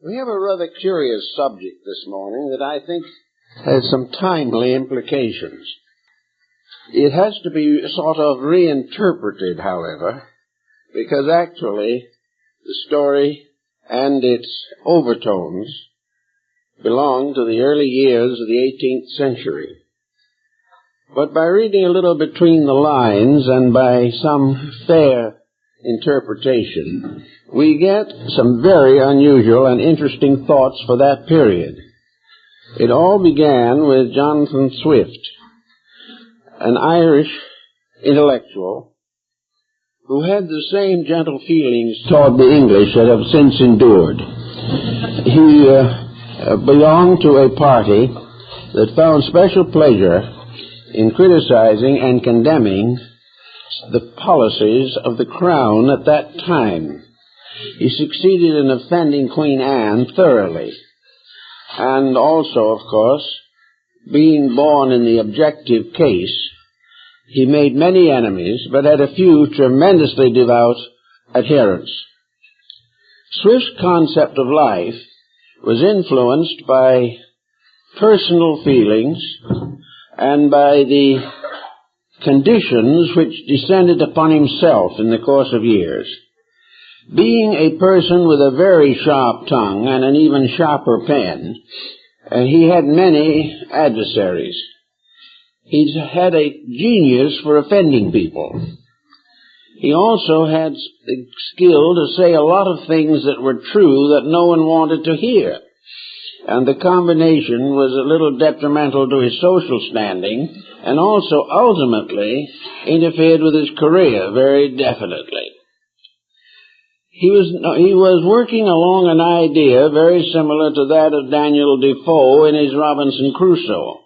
We have a rather curious subject this morning that I think has some timely implications. It has to be sort of reinterpreted, however, because actually the story and its overtones belong to the early years of the 18th century. But by reading a little between the lines and by some fair interpretation, we get some very unusual and interesting thoughts for that period. It all began with Jonathan Swift, an Irish intellectual who had the same gentle feelings toward the English that have since endured. He belonged to a party that found special pleasure in criticizing and condemning the policies of the crown at that time. He succeeded in offending Queen Anne thoroughly, and also, of course, being born in the objective case, he made many enemies, but had a few tremendously devout adherents. Swift's concept of life was influenced by personal feelings and by the conditions which descended upon himself in the course of years. Being a person with a very sharp tongue and an even sharper pen, he had many adversaries. He had a genius for offending people. He also had the skill to say a lot of things that were true that no one wanted to hear. And the combination was a little detrimental to his social standing, and also ultimately interfered with his career very definitely. He was working along an idea very similar to that of Daniel Defoe in his Robinson Crusoe,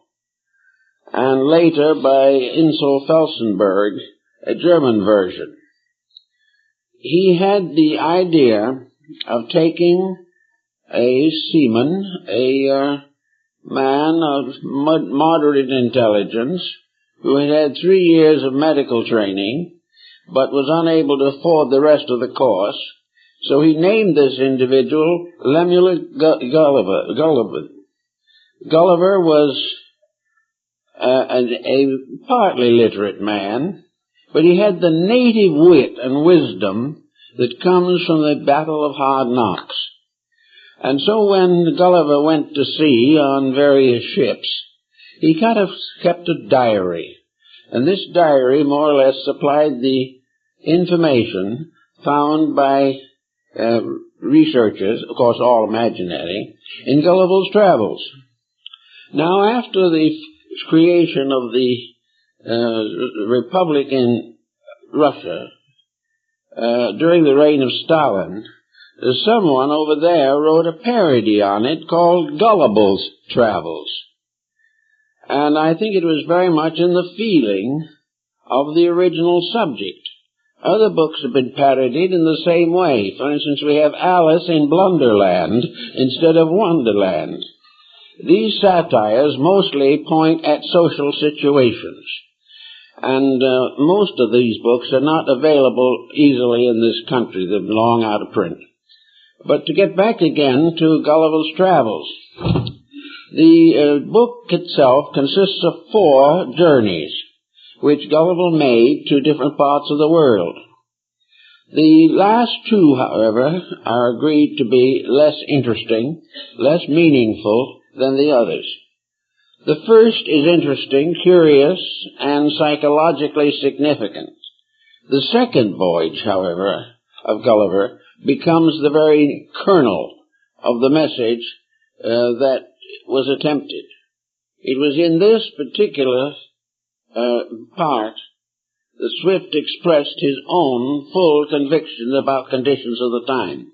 and later by Inso Felsenberg, a German version. He had the idea of taking a seaman, a man of moderate intelligence, who had had 3 years of medical training, but was unable to afford the rest of the course, so he named this individual Lemuel Gulliver. Gulliver was a partly literate man, but he had the native wit and wisdom that comes from the battle of hard knocks. And so when Gulliver went to sea on various ships, he kind of kept a diary. And this diary more or less supplied the information found by researchers, of course all imaginary, in Gullibles Travels. Now after the creation of the Republic in Russia, during the reign of Stalin, someone over there wrote a parody on it called Gullibles Travels. And I think it was very much in the feeling of the original subject. Other books have been parodied in the same way. For instance, we have Alice in Blunderland instead of Wonderland. These satires mostly point at social situations. And most of these books are not available easily in this country. They're long out of print. But to get back again to Gulliver's Travels, the book itself consists of 4 journeys, which Gulliver made to different parts of the world. The last 2, however, are agreed to be less interesting, less meaningful than the others. The first is interesting, curious, and psychologically significant. The second voyage, however, of Gulliver becomes the very kernel of the message that was attempted. It was in this particular part that Swift expressed his own full conviction about conditions of the time.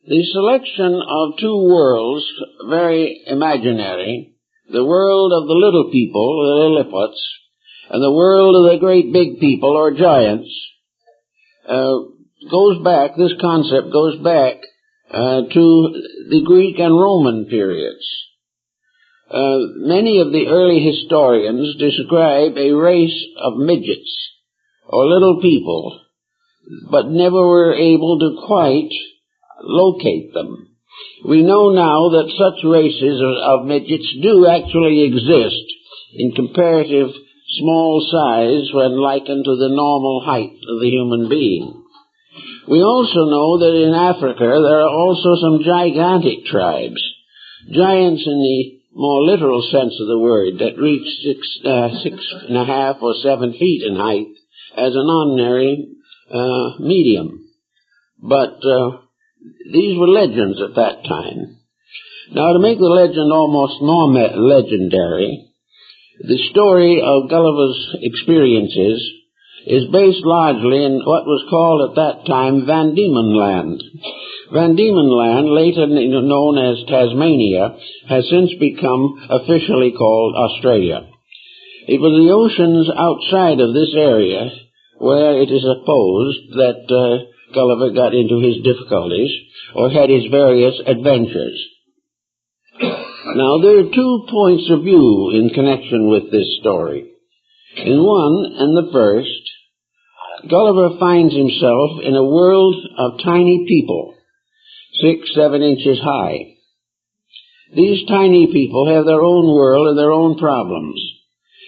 The selection of 2 worlds, very imaginary, the world of the little people, the Lilliputs, and the world of the great big people, or giants, this concept goes back to the Greek and Roman periods. Many of the early historians describe a race of midgets, or little people, but never were able to quite locate them. We know now that such races of midgets do actually exist in comparative small size when likened to the normal height of the human being. We also know that in Africa there are also some gigantic tribes, giants in the more literal sense of the word, that reach 6.5 or 7 feet in height as an ordinary medium. But these were legends at that time. Now, to make the legend almost more legendary, the story of Gulliver's experiences is based largely in what was called at that time Van Diemen Land. Van Diemen Land, later known as Tasmania, has since become officially called Australia. It was the oceans outside of this area where it is supposed that Gulliver got into his difficulties or had his various adventures. Now, there are 2 points of view in connection with this story. In one, and the first, Gulliver finds himself in a world of tiny people, 6-7 inches high. These tiny people have their own world and their own problems,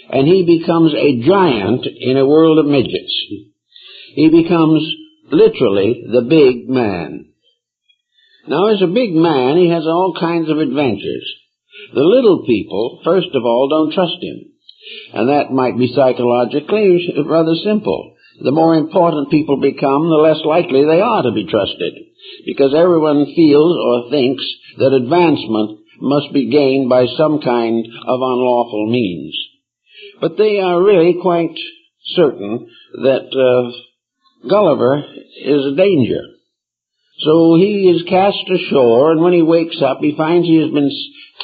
and he becomes a giant in a world of midgets. He becomes literally the big man. Now, as a big man, he has all kinds of adventures. The little people, first of all, don't trust him, and that might be psychologically rather simple. The more important people become, the less likely they are to be trusted, because everyone feels or thinks that advancement must be gained by some kind of unlawful means. But they are really quite certain that Gulliver is a danger. So he is cast ashore, and when he wakes up, he finds he has been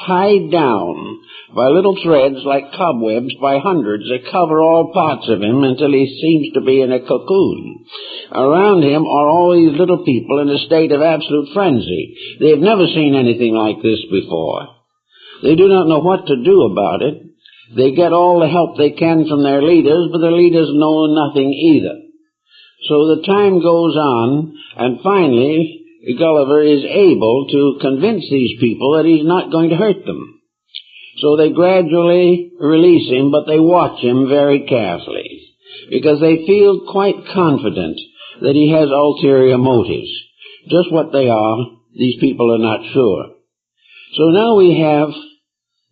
tied down by little threads like cobwebs by hundreds that cover all parts of him until he seems to be in a cocoon. Around him are all these little people in a state of absolute frenzy. They have never seen anything like this before. They do not know what to do about it. They get all the help they can from their leaders, but their leaders know nothing either. So the time goes on, and finally Gulliver is able to convince these people that he's not going to hurt them. So they gradually release him, but they watch him very carefully, because they feel quite confident that he has ulterior motives. Just what they are, these people are not sure. So now we have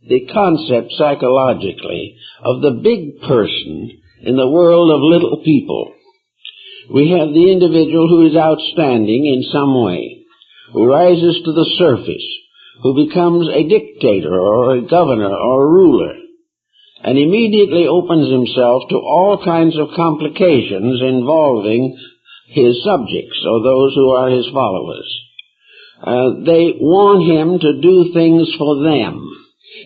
the concept psychologically of the big person in the world of little people. We have the individual who is outstanding in some way, who rises to the surface, who becomes a dictator or a governor or a ruler, and immediately opens himself to all kinds of complications involving his subjects or those who are his followers. They want him to do things for them.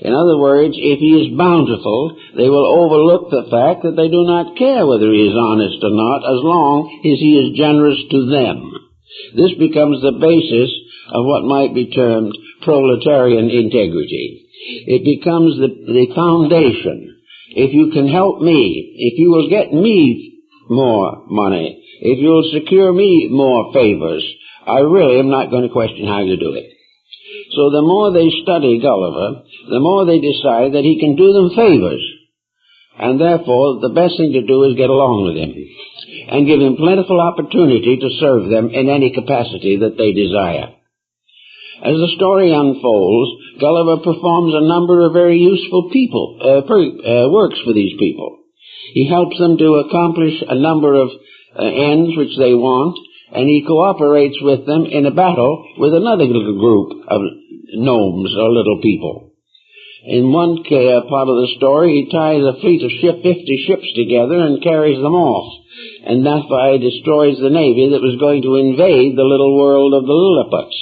In other words, if he is bountiful, they will overlook the fact that they do not care whether he is honest or not, as long as he is generous to them. This becomes the basis of what might be termed proletarian integrity. It becomes the foundation. If you can help me, if you will get me more money, if you will secure me more favors, I really am not going to question how you do it. So the more they study Gulliver, the more they decide that he can do them favors. And therefore, the best thing to do is get along with him and give him plentiful opportunity to serve them in any capacity that they desire. As the story unfolds, Gulliver performs a number of very useful works for these people. He helps them to accomplish a number of ends which they want, and he cooperates with them in a battle with another little group of gnomes or little people. In one part of the story, he ties a fleet of 50 ships together and carries them off, and thereby destroys the navy that was going to invade the little world of the Lilliputs.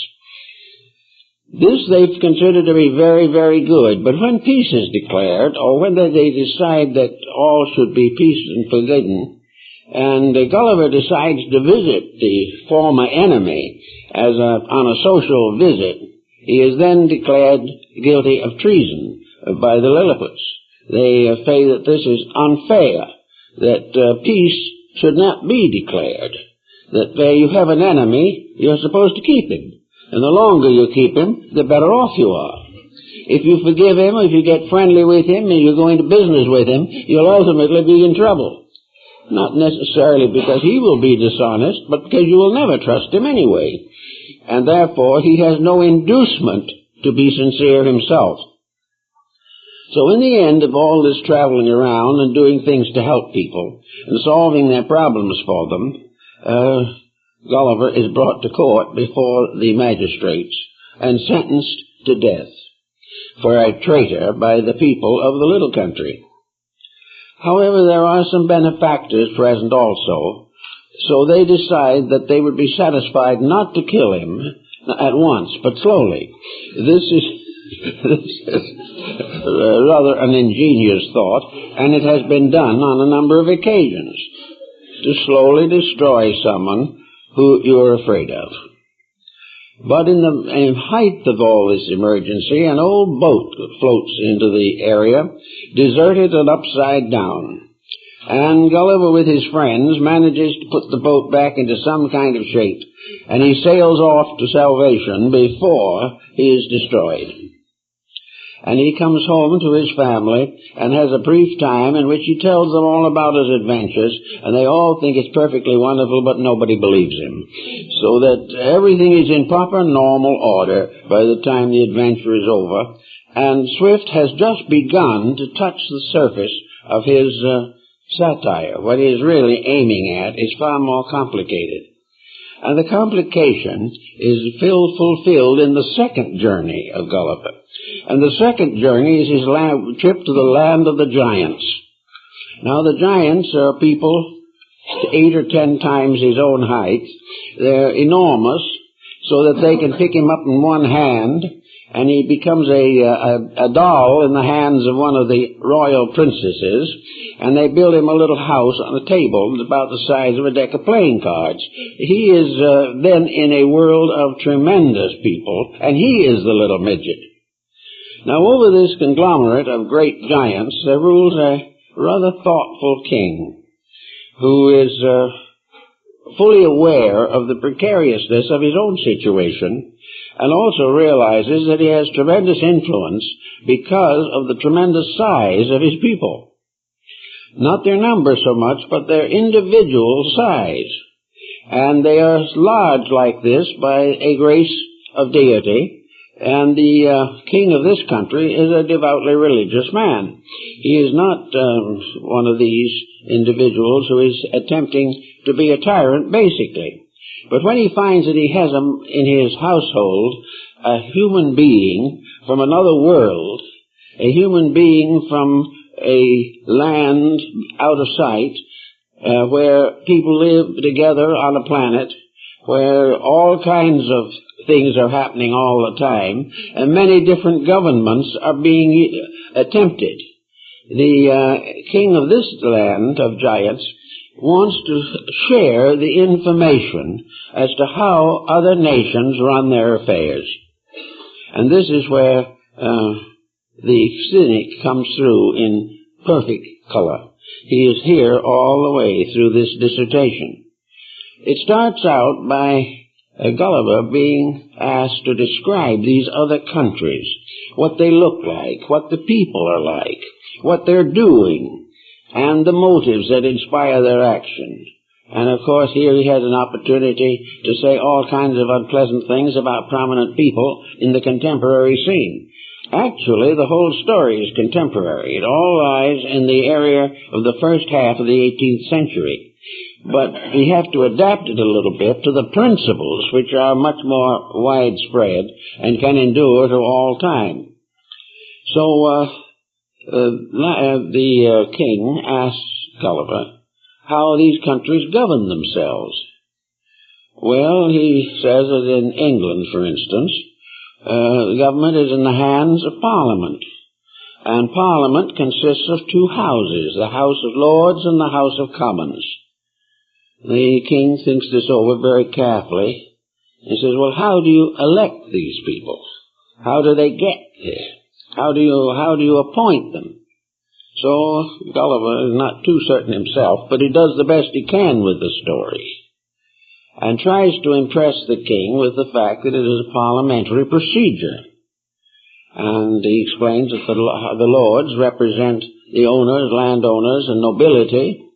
This they consider to be very, very good, but when peace is declared, or when they decide that all should be peace and forbidden, and Gulliver decides to visit the former enemy on a social visit, he is then declared guilty of treason by the Lilliputs. They say that this is unfair, that peace should not be declared, that where you have an enemy, you're supposed to keep him. And the longer you keep him, the better off you are. If you forgive him, if you get friendly with him, and you go into business with him, you'll ultimately be in trouble. Not necessarily because he will be dishonest, but because you will never trust him anyway. And therefore, he has no inducement to be sincere himself. So in the end of all this traveling around and doing things to help people and solving their problems for them, Gulliver is brought to court before the magistrates and sentenced to death for a traitor by the people of the little country. However, there are some benefactors present also, so they decide that they would be satisfied not to kill him at once, but slowly. This is rather an ingenious thought, and it has been done on a number of occasions, to slowly destroy someone who you are afraid of. But in the height of all this emergency, an old boat floats into the area, deserted and upside down. And Gulliver, with his friends, manages to put the boat back into some kind of shape, and he sails off to salvation before he is destroyed. And he comes home to his family and has a brief time in which he tells them all about his adventures, and they all think it's perfectly wonderful, but nobody believes him. So that everything is in proper normal order by the time the adventure is over, and Swift has just begun to touch the surface of his satire. What he is really aiming at is far more complicated. And the complication is fulfilled in the second journey of Gulliver. And the second journey is his trip to the land of the giants. Now, the giants are people 8 or 10 times his own height. They're enormous, so that they can pick him up in one hand, and he becomes a doll in the hands of one of the royal princesses, and they build him a little house on a table about the size of a deck of playing cards. He is then in a world of tremendous people, and he is the little midget. Now, over this conglomerate of great giants, there rules a rather thoughtful king who is fully aware of the precariousness of his own situation, and also realizes that he has tremendous influence because of the tremendous size of his people. Not their number so much, but their individual size. And they are large like this by a grace of deity, and the king of this country is a devoutly religious man. He is not one of these individuals who is attempting to be a tyrant, basically. But when he finds that he has in his household a human being from another world, a human being from a land out of sight, where people live together on a planet, where all kinds of things are happening all the time, and many different governments are being attempted. The king of this land of giants wants to share the information as to how other nations run their affairs. And this is where the cynic comes through in perfect color. He is here all the way through this dissertation. It starts out by Gulliver being asked to describe these other countries, what they look like, what the people are like, what they're doing, and the motives that inspire their action. And of course here he has an opportunity to say all kinds of unpleasant things about prominent people in the contemporary scene. Actually, the whole story is contemporary. It all lies in the area of the first half of the 18th century. But we have to adapt it a little bit to the principles which are much more widespread and can endure to all time. So the king asks Gulliver how these countries govern themselves. Well, he says that in England, for instance, the government is in the hands of Parliament. And Parliament consists of two houses, the House of Lords and the House of Commons. The king thinks this over very carefully. He says, well, how do you elect these people? How do they get there? How do you appoint them? So Gulliver is not too certain himself, but he does the best he can with the story. and tries to impress the king with the fact that it is a parliamentary procedure. And he explains that the lords represent the owners, landowners, and nobility.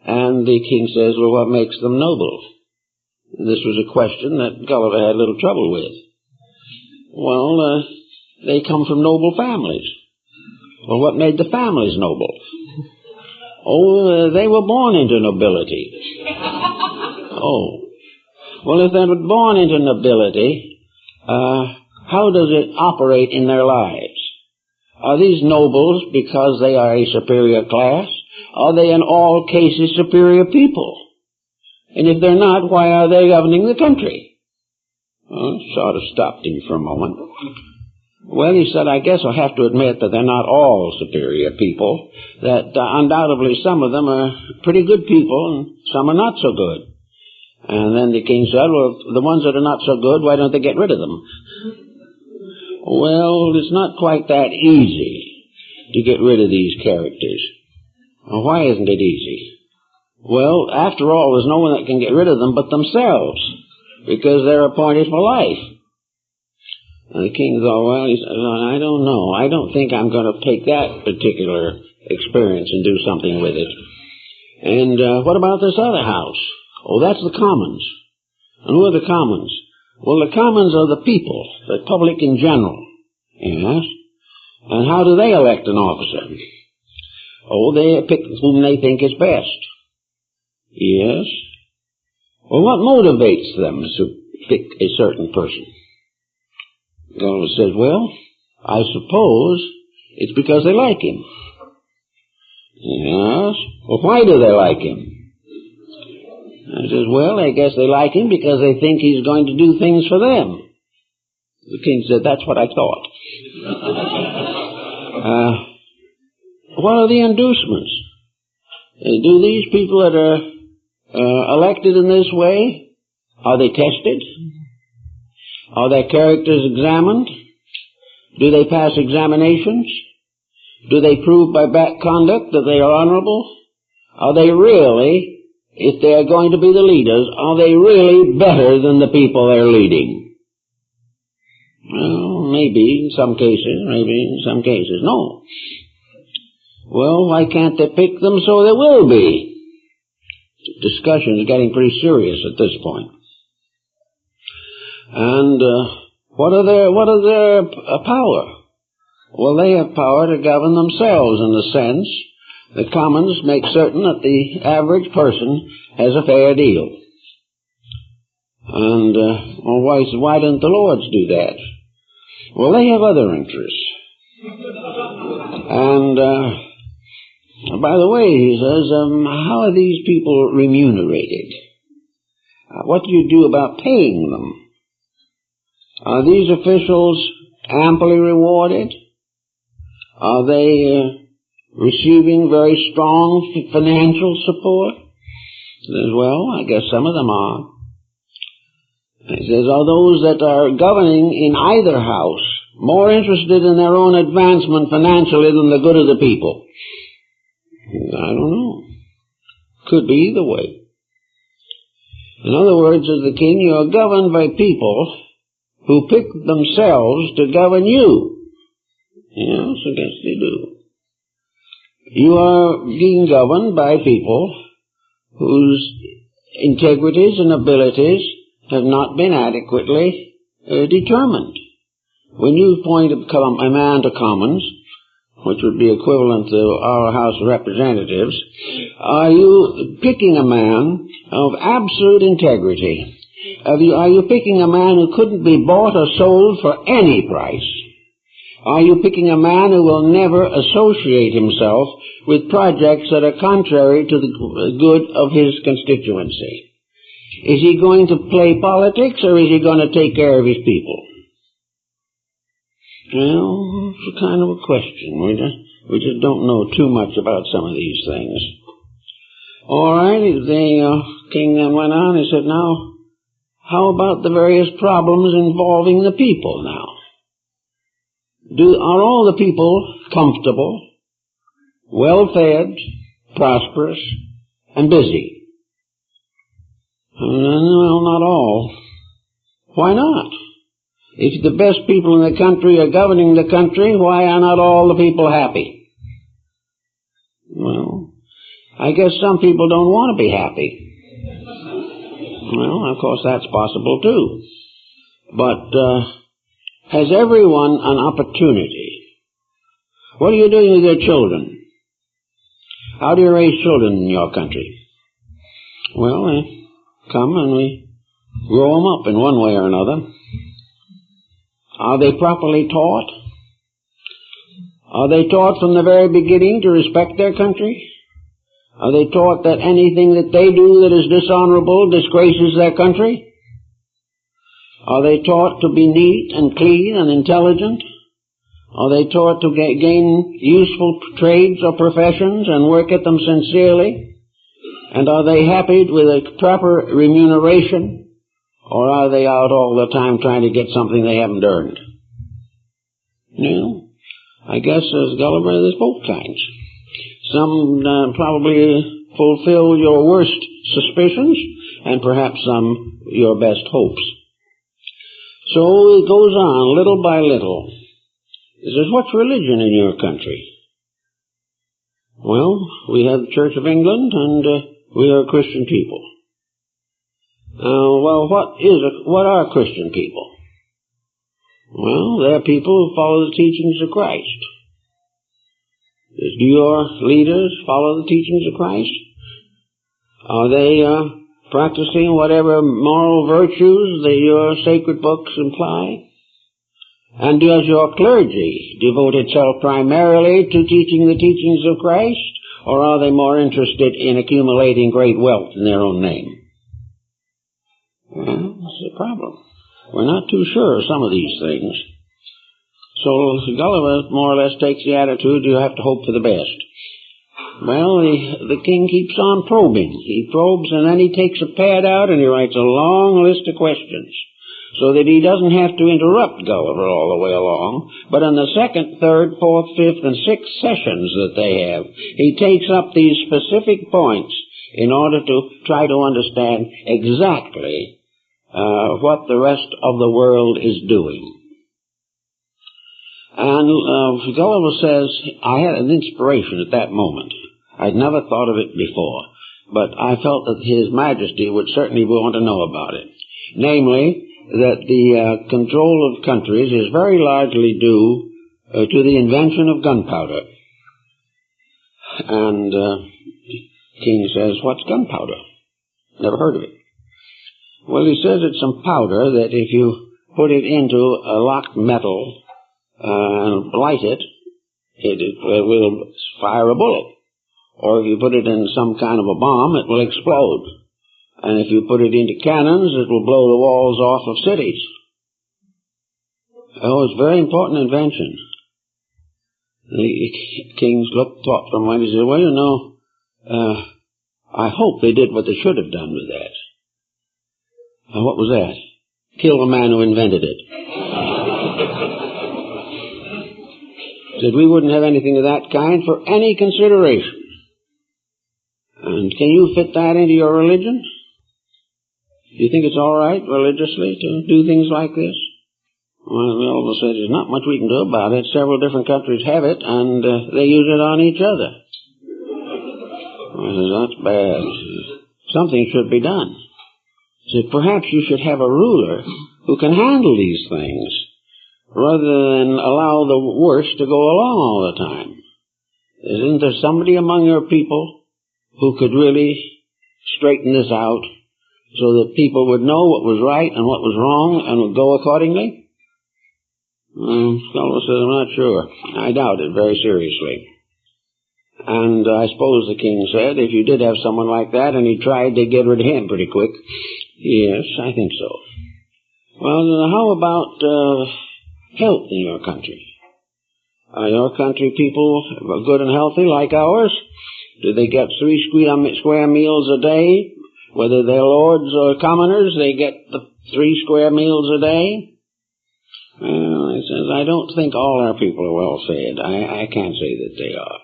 And the king says, well, what makes them noble? This was a question that Gulliver had little trouble with. Well, they come from noble families. Well, what made the families noble? Oh, they were born into nobility. Oh. Well, if they were born into nobility, how does it operate in their lives? Are these nobles because they are a superior class? Are they in all cases superior people? And if they're not, why are they governing the country? Well, sort of stopped him for a moment. Well, he said, I guess I'll have to admit that they're not all superior people, that undoubtedly some of them are pretty good people and some are not so good. And then the king said, well, the ones that are not so good, why don't they get rid of them? Well, it's not quite that easy to get rid of these characters. Well, why isn't it easy? Well, after all, there's no one that can get rid of them but themselves, because they're appointed for life. And the king thought, well, he said, I don't know. I don't think I'm going to take that particular experience and do something with it. And what about this other house? Oh, that's the commons. And who are the commons? Well, the commons are the people, the public in general. Yes. And how do they elect an officer? Oh, they pick whom they think is best. Yes. Well, what motivates them to pick a certain person? Gulliver says, well, I suppose it's because they like him. Yes. Well, why do they like him? I says, well, I guess they like him because they think he's going to do things for them. The king said, that's what I thought. What are the inducements? Do these people that are elected in this way, are they tested? Are their characters examined? Do they pass examinations? Do they prove by back conduct that they are honorable? Are they really, if they are going to be the leaders, are they really better than the people they're leading? Well, maybe in some cases, maybe in some cases, no. Well, why can't they pick them so there will be? Discussion is getting pretty serious at this point. And what are their power? Well, they have power to govern themselves in the sense the commons make certain that the average person has a fair deal. And well, why don't the lords do that? Well, they have other interests. And by the way, he says, how are these people remunerated? What do you do about paying them? Are these officials amply rewarded? Are they receiving very strong financial support? He says, well, I guess some of them are. He says, are those that are governing in either house more interested in their own advancement financially than the good of the people? I don't know. Could be either way. In other words, as the king, you are governed by people who pick themselves to govern you. Yes, I guess they do. You are being governed by people whose integrities and abilities have not been adequately determined. When you appoint a man to commons, which would be equivalent to our House of Representatives, are you picking a man of absolute integrity? Are you picking a man who couldn't be bought or sold for any price? Are you picking a man who will never associate himself with projects that are contrary to the good of his constituency? Is he going to play politics or is he going to take care of his people? Well, it's a kind of a question. We just don't know too much about some of these things. All right, the king then went on and said, now, how about the various problems involving the people now? Are all the people comfortable, well-fed, prosperous, and busy? Well, not all. Why not? If the best people in the country are governing the country, why are not all the people happy? Well, I guess some people don't want to be happy. Well, of course, that's possible too. But has everyone an opportunity? What are you doing with your children? How do you raise children in your country? Well, we come and we grow them up in one way or another. Are they properly taught? Are they taught from the very beginning to respect their country? Are they taught that anything that they do that is dishonorable disgraces their country? Are they taught to be neat and clean and intelligent? Are they taught to gain useful trades or professions and work at them sincerely? And are they happy with a proper remuneration? Or are they out all the time trying to get something they haven't earned? No, I guess as Gulliver, there's both kinds. Some probably fulfill your worst suspicions, and perhaps some your best hopes. So it goes on, little by little. He says, what's religion in your country? Well, we have the Church of England, and we are Christian people. Well, what are Christian people? Well, they're people who follow the teachings of Christ. Do your leaders follow the teachings of Christ? Are they practicing whatever moral virtues that your sacred books imply? And does your clergy devote itself primarily to teaching the teachings of Christ, or are they more interested in accumulating great wealth in their own name? Well, that's the problem. We're not too sure of some of these things. So Gulliver more or less takes the attitude, you have to hope for the best. Well, the king keeps on probing. He probes and then he takes a pad out and he writes a long list of questions so that he doesn't have to interrupt Gulliver all the way along. But in the second, third, fourth, fifth, and sixth sessions that they have, he takes up these specific points in order to try to understand exactly what the rest of the world is doing. And Gulliver says, I had an inspiration at that moment. I'd never thought of it before, but I felt that His Majesty would certainly want to know about it. Namely, that the control of countries is very largely due to the invention of gunpowder. And King says, what's gunpowder? Never heard of it. Well, he says it's some powder that if you put it into a locked metal and light it, it will fire a bullet. Or if you put it in some kind of a bomb, it will explode. And if you put it into cannons, it will blow the walls off of cities. Oh, it's a very important invention. The kings looked, thought for a moment. He said, well, you know, I hope they did what they should have done with that. What was that? Kill the man who invented it. Said we wouldn't have anything of that kind for any consideration. And can you fit that into your religion? Do you think it's all right religiously to do things like this? Well, Gulliver said there's not much we can do about it. Several different countries have it, and they use it on each other. I said, that's bad. Something should be done. He said, perhaps you should have a ruler who can handle these things, rather than allow the worst to go along all the time. Isn't there somebody among your people who could really straighten this out so that people would know what was right and what was wrong and would go accordingly? Gulliver says, I'm not sure. I doubt it very seriously. And I suppose the king said, if you did have someone like that and he tried to get rid of him pretty quick. Yes, I think so. Well, how about health in your country? Are your country people good and healthy like ours? Do they get 3 square meals a day? Whether they're lords or commoners, they get the 3 square meals a day? Well, he says, I don't think all our people are well fed. I can't say that they are.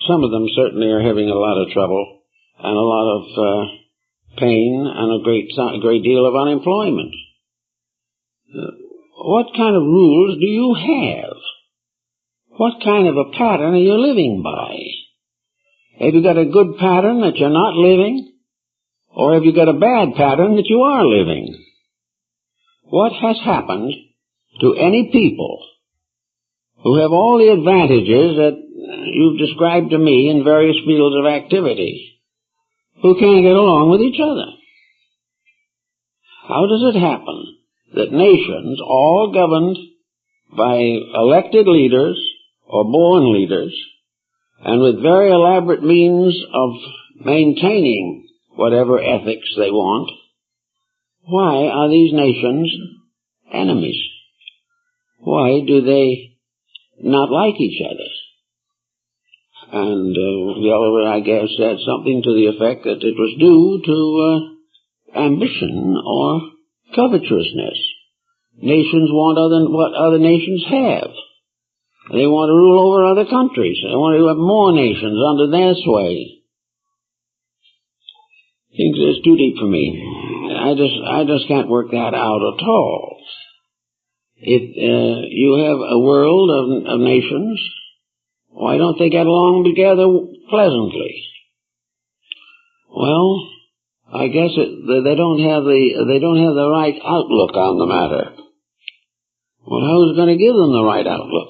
Some of them certainly are having a lot of trouble and a lot of pain, and a great deal of unemployment. What kind of rules do you have? What kind of a pattern are you living by? Have you got a good pattern that you're not living? Or have you got a bad pattern that you are living? What has happened to any people who have all the advantages that you've described to me in various fields of activity, who can't get along with each other? How does it happen that nations, all governed by elected leaders or born leaders, and with very elaborate means of maintaining whatever ethics they want, why are these nations enemies? Why do they not like each other? And Gulliver, I guess, said something to the effect that it was due to ambition or covetousness. Nations want what other nations have. They want to rule over other countries. They want to have more nations under their sway. Things is too deep for me. I just can't work that out at all. You have a world of nations. Why don't they get along together pleasantly? Well, I guess they don't have the right outlook on the matter. Well, who's going to give them the right outlook?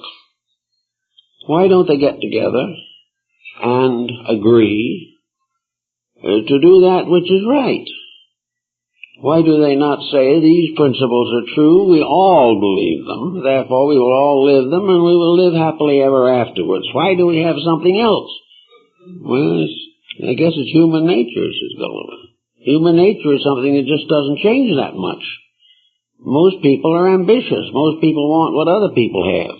Why don't they get together and agree to do that which is right? Why do they not say these principles are true, we all believe them, therefore we will all live them, and we will live happily ever afterwards? Why do we have something else? Well, I guess it's human nature, says Gulliver. Human nature is something that just doesn't change that much. Most people are ambitious. Most people want what other people have.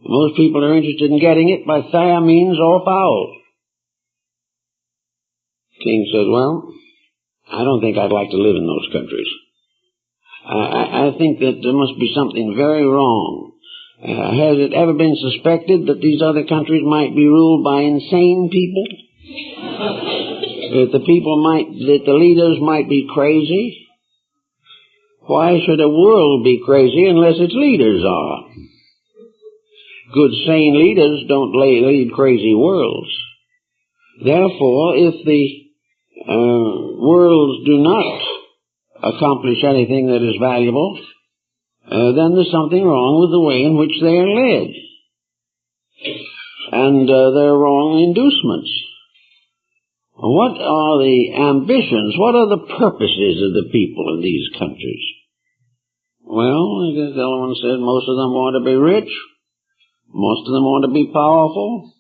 Most people are interested in getting it by fair means or foul. King said, well, I don't think I'd like to live in those countries. I think that there must be something very wrong. Has it ever been suspected that these other countries might be ruled by insane people? That the leaders might be crazy? Why should a world be crazy unless its leaders are? Good, sane leaders don't lead crazy worlds. Therefore, if the worlds do not accomplish anything that is valuable, then there's something wrong with the way in which they are led. And there are wrong inducements. What are the ambitions? What are the purposes of the people in these countries? Well, as Gulliver said, most of them want to be rich. Most of them want to be powerful.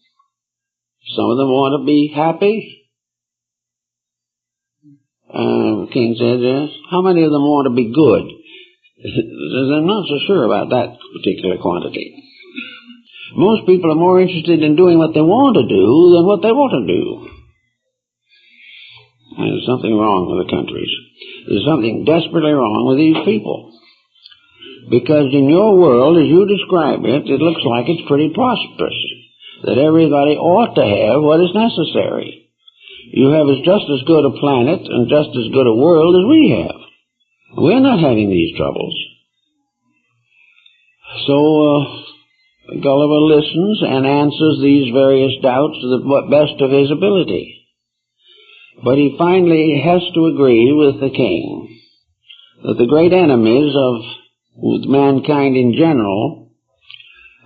Some of them want to be happy. King said, yes. How many of them want to be good? I'm not so sure about that particular quantity. Most people are more interested in doing what they want to do than what they want to do. There's something wrong with the countries. There's something desperately wrong with these people. Because in your world, as you describe it, it looks like it's pretty prosperous. That everybody ought to have what is necessary. You have just as good a planet and just as good a world as we have. We're not having these troubles. So Gulliver listens and answers these various doubts to the best of his ability. But he finally has to agree with the king that the great enemies of mankind in general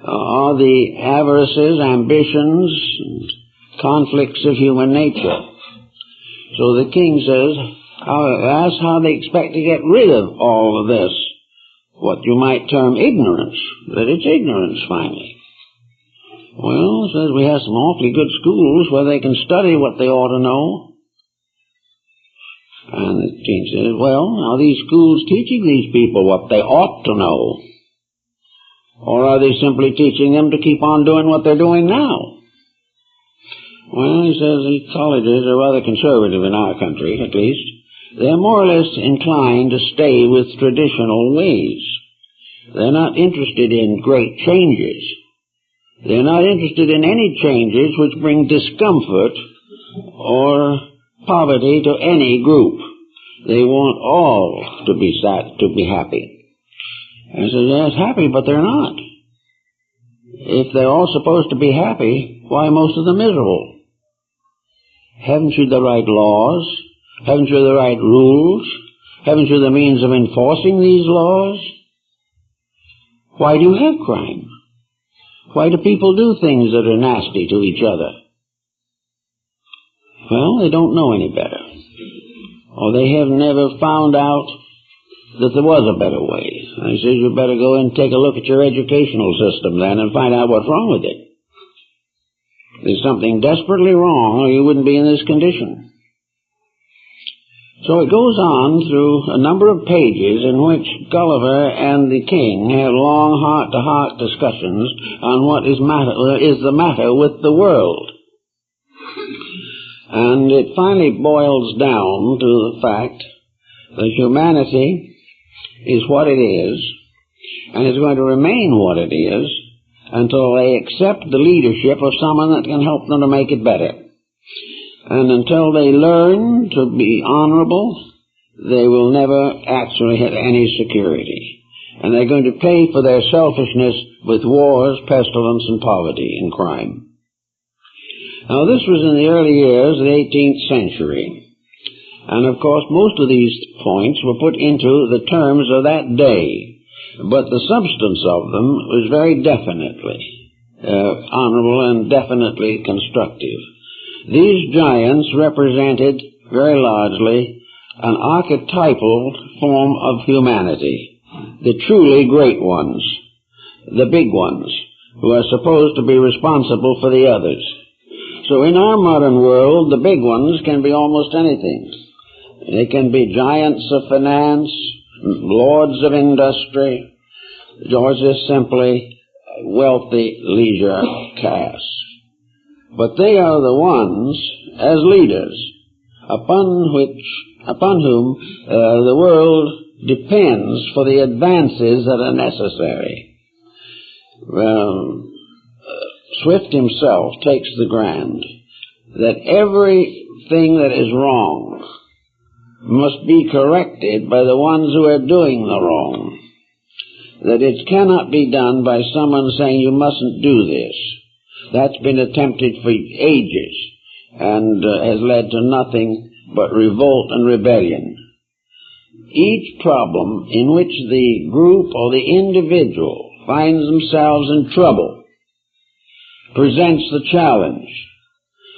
are the avarices, ambitions, and conflicts of human nature. So the king says, ask how they expect to get rid of all of this, what you might term ignorance, that it's ignorance finally. Well, it says we have some awfully good schools where they can study what they ought to know. And the king says, well, are these schools teaching these people what they ought to know? Or are they simply teaching them to keep on doing what they're doing now? Well, he says these colleges are rather conservative in our country, at least. They're more or less inclined to stay with traditional ways. They're not interested in great changes. They're not interested in any changes which bring discomfort or poverty to any group. They want all to be happy. And I said, yes, happy, but they're not. If they're all supposed to be happy, why are most of them miserable? Haven't you the right laws? Haven't you the right rules? Haven't you the means of enforcing these laws? Why do you have crime? Why do people do things that are nasty to each other? Well, they don't know any better. Or they have never found out that there was a better way. I said, you better go and take a look at your educational system then and find out what's wrong with it. There's something desperately wrong or you wouldn't be in this condition. So it goes on through a number of pages in which Gulliver and the king have long heart-to-heart discussions on what is the matter with the world. And it finally boils down to the fact that humanity is what it is, and is going to remain what it is until they accept the leadership of someone that can help them to make it better. And until they learn to be honorable, they will never actually have any security. And they're going to pay for their selfishness with wars, pestilence, and poverty and crime. Now, this was in the early years of the 18th century. And, of course, most of these points were put into the terms of that day. But the substance of them was very definitely honorable and definitely constructive. These giants represented, very largely, an archetypal form of humanity. The truly great ones, the big ones, who are supposed to be responsible for the others. So in our modern world, the big ones can be almost anything. They can be giants of finance, lords of industry, or just simply wealthy leisure castes. But they are the ones, as leaders, upon whom the world depends for the advances that are necessary. Well, Swift himself takes the ground that everything that is wrong must be corrected by the ones who are doing the wrong. That it cannot be done by someone saying you mustn't do this. That's been attempted for ages and has led to nothing but revolt and rebellion. Each problem in which the group or the individual finds themselves in trouble presents the challenge.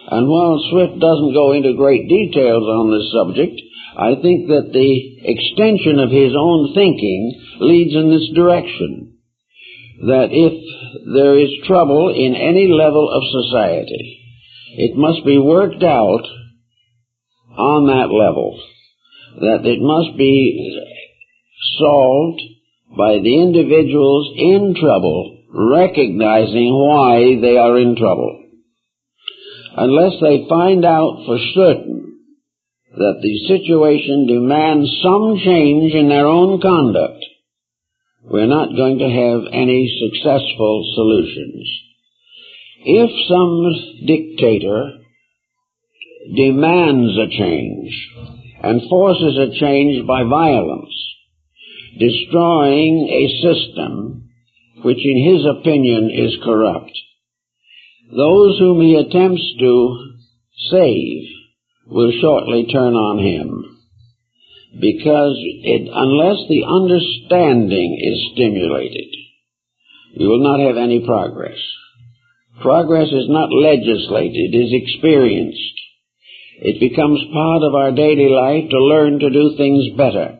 And while Swift doesn't go into great details on this subject, I think that the extension of his own thinking leads in this direction. That if there is trouble in any level of society, it must be worked out on that level. That it must be solved by the individuals in trouble recognizing why they are in trouble. Unless they find out for certain that the situation demands some change in their own conduct, we're not going to have any successful solutions. If some dictator demands a change and forces a change by violence, destroying a system which in his opinion is corrupt, those whom he attempts to save will shortly turn on him. Because unless the understanding is stimulated, you will not have any progress. Progress is not legislated, it is experienced. It becomes part of our daily life to learn to do things better.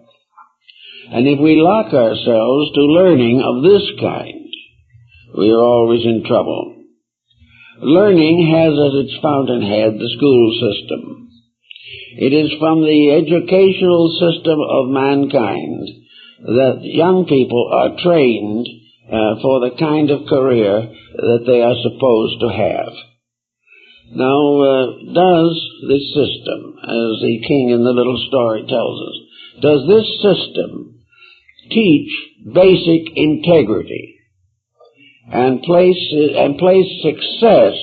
And if we lock ourselves to learning of this kind, we are always in trouble. Learning has as its fountainhead the school system. It is from the educational system of mankind that young people are trained for the kind of career that they are supposed to have. Now, does this system, as the king in the little story tells us, does this system teach basic integrity and place success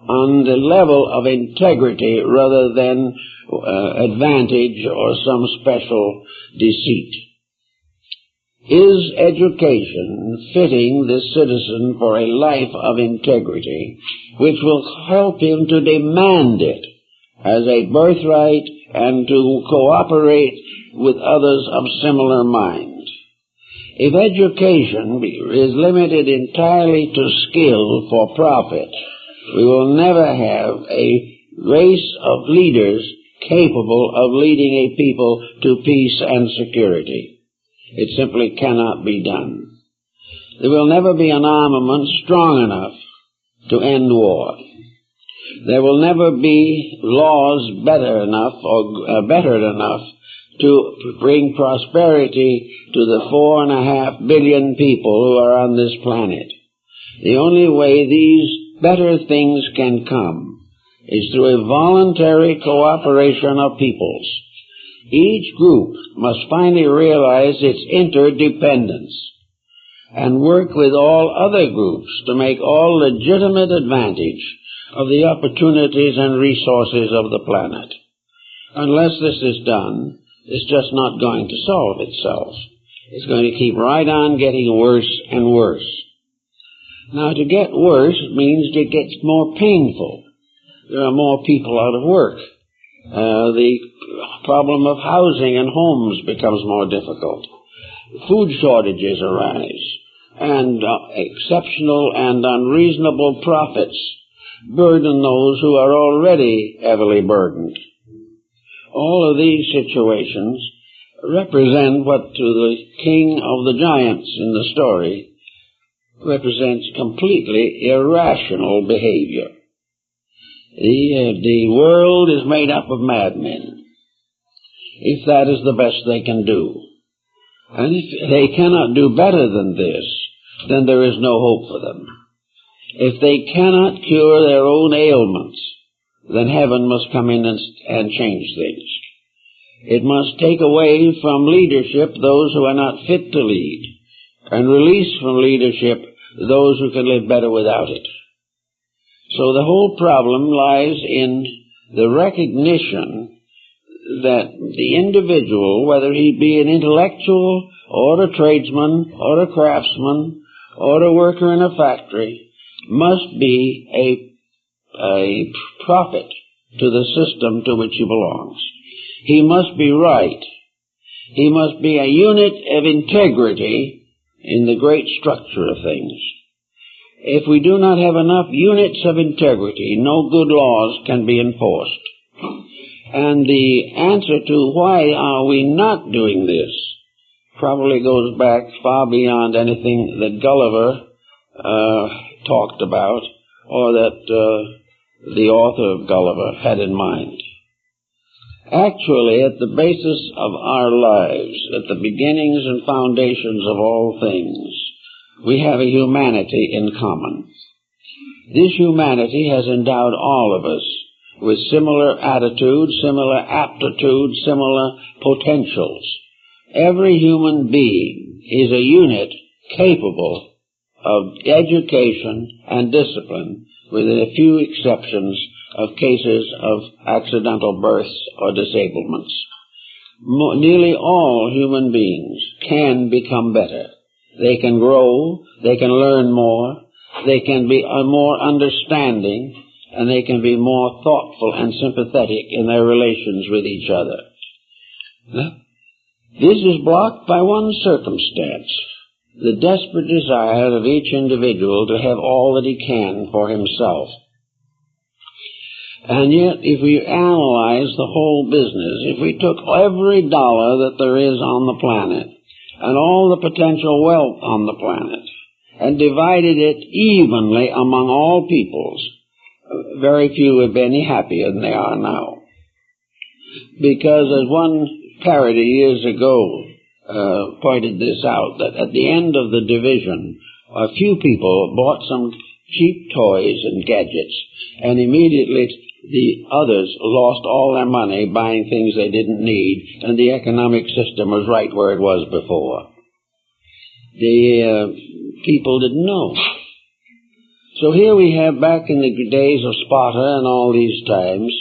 on the level of integrity rather than advantage or some special deceit. Is education fitting this citizen for a life of integrity, which will help him to demand it as a birthright and to cooperate with others of similar mind? If education is limited entirely to skill for profit, we will never have a race of leaders capable of leading a people to peace and security. It simply cannot be done. There will never be an armament strong enough to end war. There will never be laws better enough or bettered enough to bring prosperity to the 4.5 billion people who are on this planet. The only way these better things can come is through a voluntary cooperation of peoples. Each group must finally realize its interdependence and work with all other groups to make all legitimate advantage of the opportunities and resources of the planet. Unless this is done, it's just not going to solve itself. It's going to keep right on getting worse and worse. Now, to get worse means it gets more painful. There are more people out of work. The problem of housing and homes becomes more difficult. Food shortages arise, and exceptional and unreasonable profits burden those who are already heavily burdened. All of these situations represent what to the king of the giants in the story represents completely irrational behavior. The world is made up of madmen, if that is the best they can do. And if they cannot do better than this, then there is no hope for them. If they cannot cure their own ailments, then heaven must come in and change things. It must take away from leadership those who are not fit to lead, and release from leadership those who can live better without it. So the whole problem lies in the recognition that the individual, whether he be an intellectual or a tradesman or a craftsman or a worker in a factory, must be a prophet to the system to which he belongs. He must be right. He must be a unit of integrity in the great structure of things. If we do not have enough units of integrity, no good laws can be enforced. And the answer to why are we not doing this probably goes back far beyond anything that Gulliver talked about or that the author of Gulliver had in mind. Actually, at the basis of our lives, at the beginnings and foundations of all things, we have a humanity in common. This humanity has endowed all of us with similar attitudes, similar aptitudes, similar potentials. Every human being is a unit capable of education and discipline, with a few exceptions of cases of accidental births or disablements. Nearly all human beings can become better. They can grow, they can learn more, they can be more understanding, and they can be more thoughtful and sympathetic in their relations with each other. This is blocked by one circumstance: the desperate desire of each individual to have all that he can for himself. And yet, if we analyze the whole business, if we took every dollar that there is on the planet and all the potential wealth on the planet and divided it evenly among all peoples, very few would be any happier than they are now. Because as one parody years ago pointed this out, that at the end of the division, a few people bought some cheap toys and gadgets, and immediately the others lost all their money buying things they didn't need, and the economic system was right where it was before. The people didn't know. So here we have, back in the days of Sparta and all these times,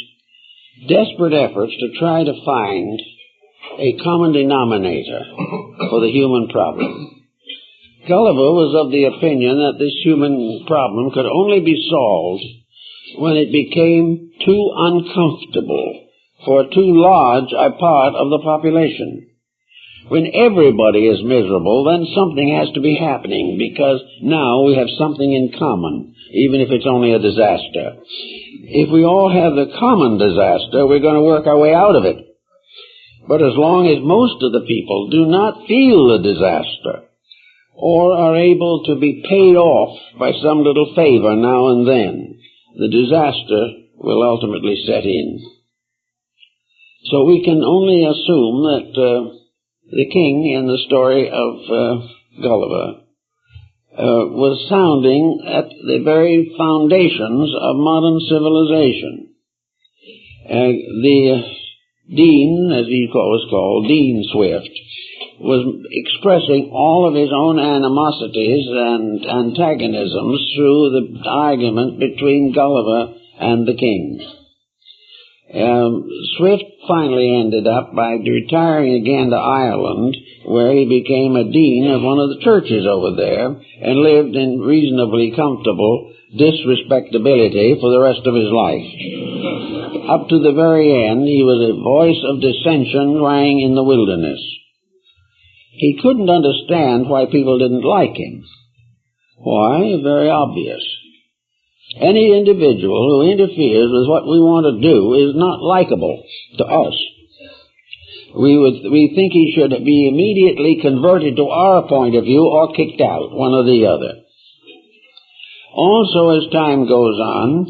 desperate efforts to try to find a common denominator for the human problem. Gulliver was of the opinion that this human problem could only be solved when it became too uncomfortable for too large a part of the population. When everybody is miserable, then something has to be happening, because now we have something in common, even if it's only a disaster. If we all have the common disaster, we're going to work our way out of it. But as long as most of the people do not feel the disaster, or are able to be paid off by some little favor now and then, the disaster will ultimately set in. So we can only assume that the king in the story of Gulliver was sounding at the very foundations of modern civilization. The Dean, as he was called, Dean Swift, was expressing all of his own animosities and antagonisms through the argument between Gulliver and the king. Swift finally ended up by retiring again to Ireland, where he became a dean of one of the churches over there and lived in reasonably comfortable disrespectability for the rest of his life. Up to the very end, he was a voice of dissension rang in the wilderness. He couldn't understand why people didn't like him. Why? Very obvious. Any individual who interferes with what we want to do is not likable to us. We think he should be immediately converted to our point of view or kicked out, one or the other. Also, as time goes on,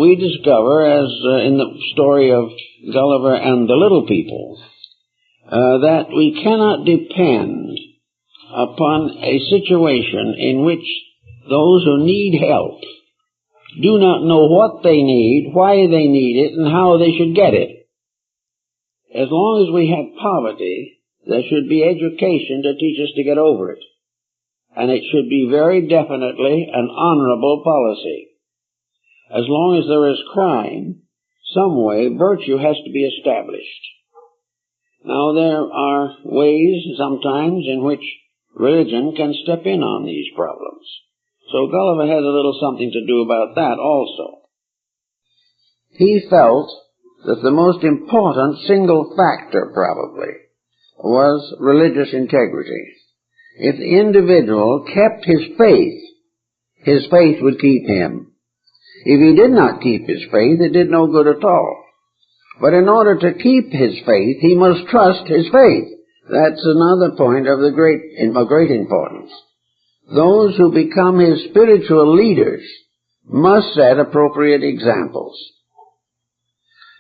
we discover, as in the story of Gulliver and the little people, that we cannot depend upon a situation in which those who need help do not know what they need, why they need it, and how they should get it. As long as we have poverty, there should be education to teach us to get over it. And it should be very definitely an honorable policy. As long as there is crime, some way virtue has to be established. Now, there are ways sometimes in which religion can step in on these problems. So Gulliver has a little something to do about that also. He felt that the most important single factor, probably, was religious integrity. If the individual kept his faith would keep him. If he did not keep his faith, it did no good at all. But in order to keep his faith, he must trust his faith. That's another point of great importance. Those who become his spiritual leaders must set appropriate examples.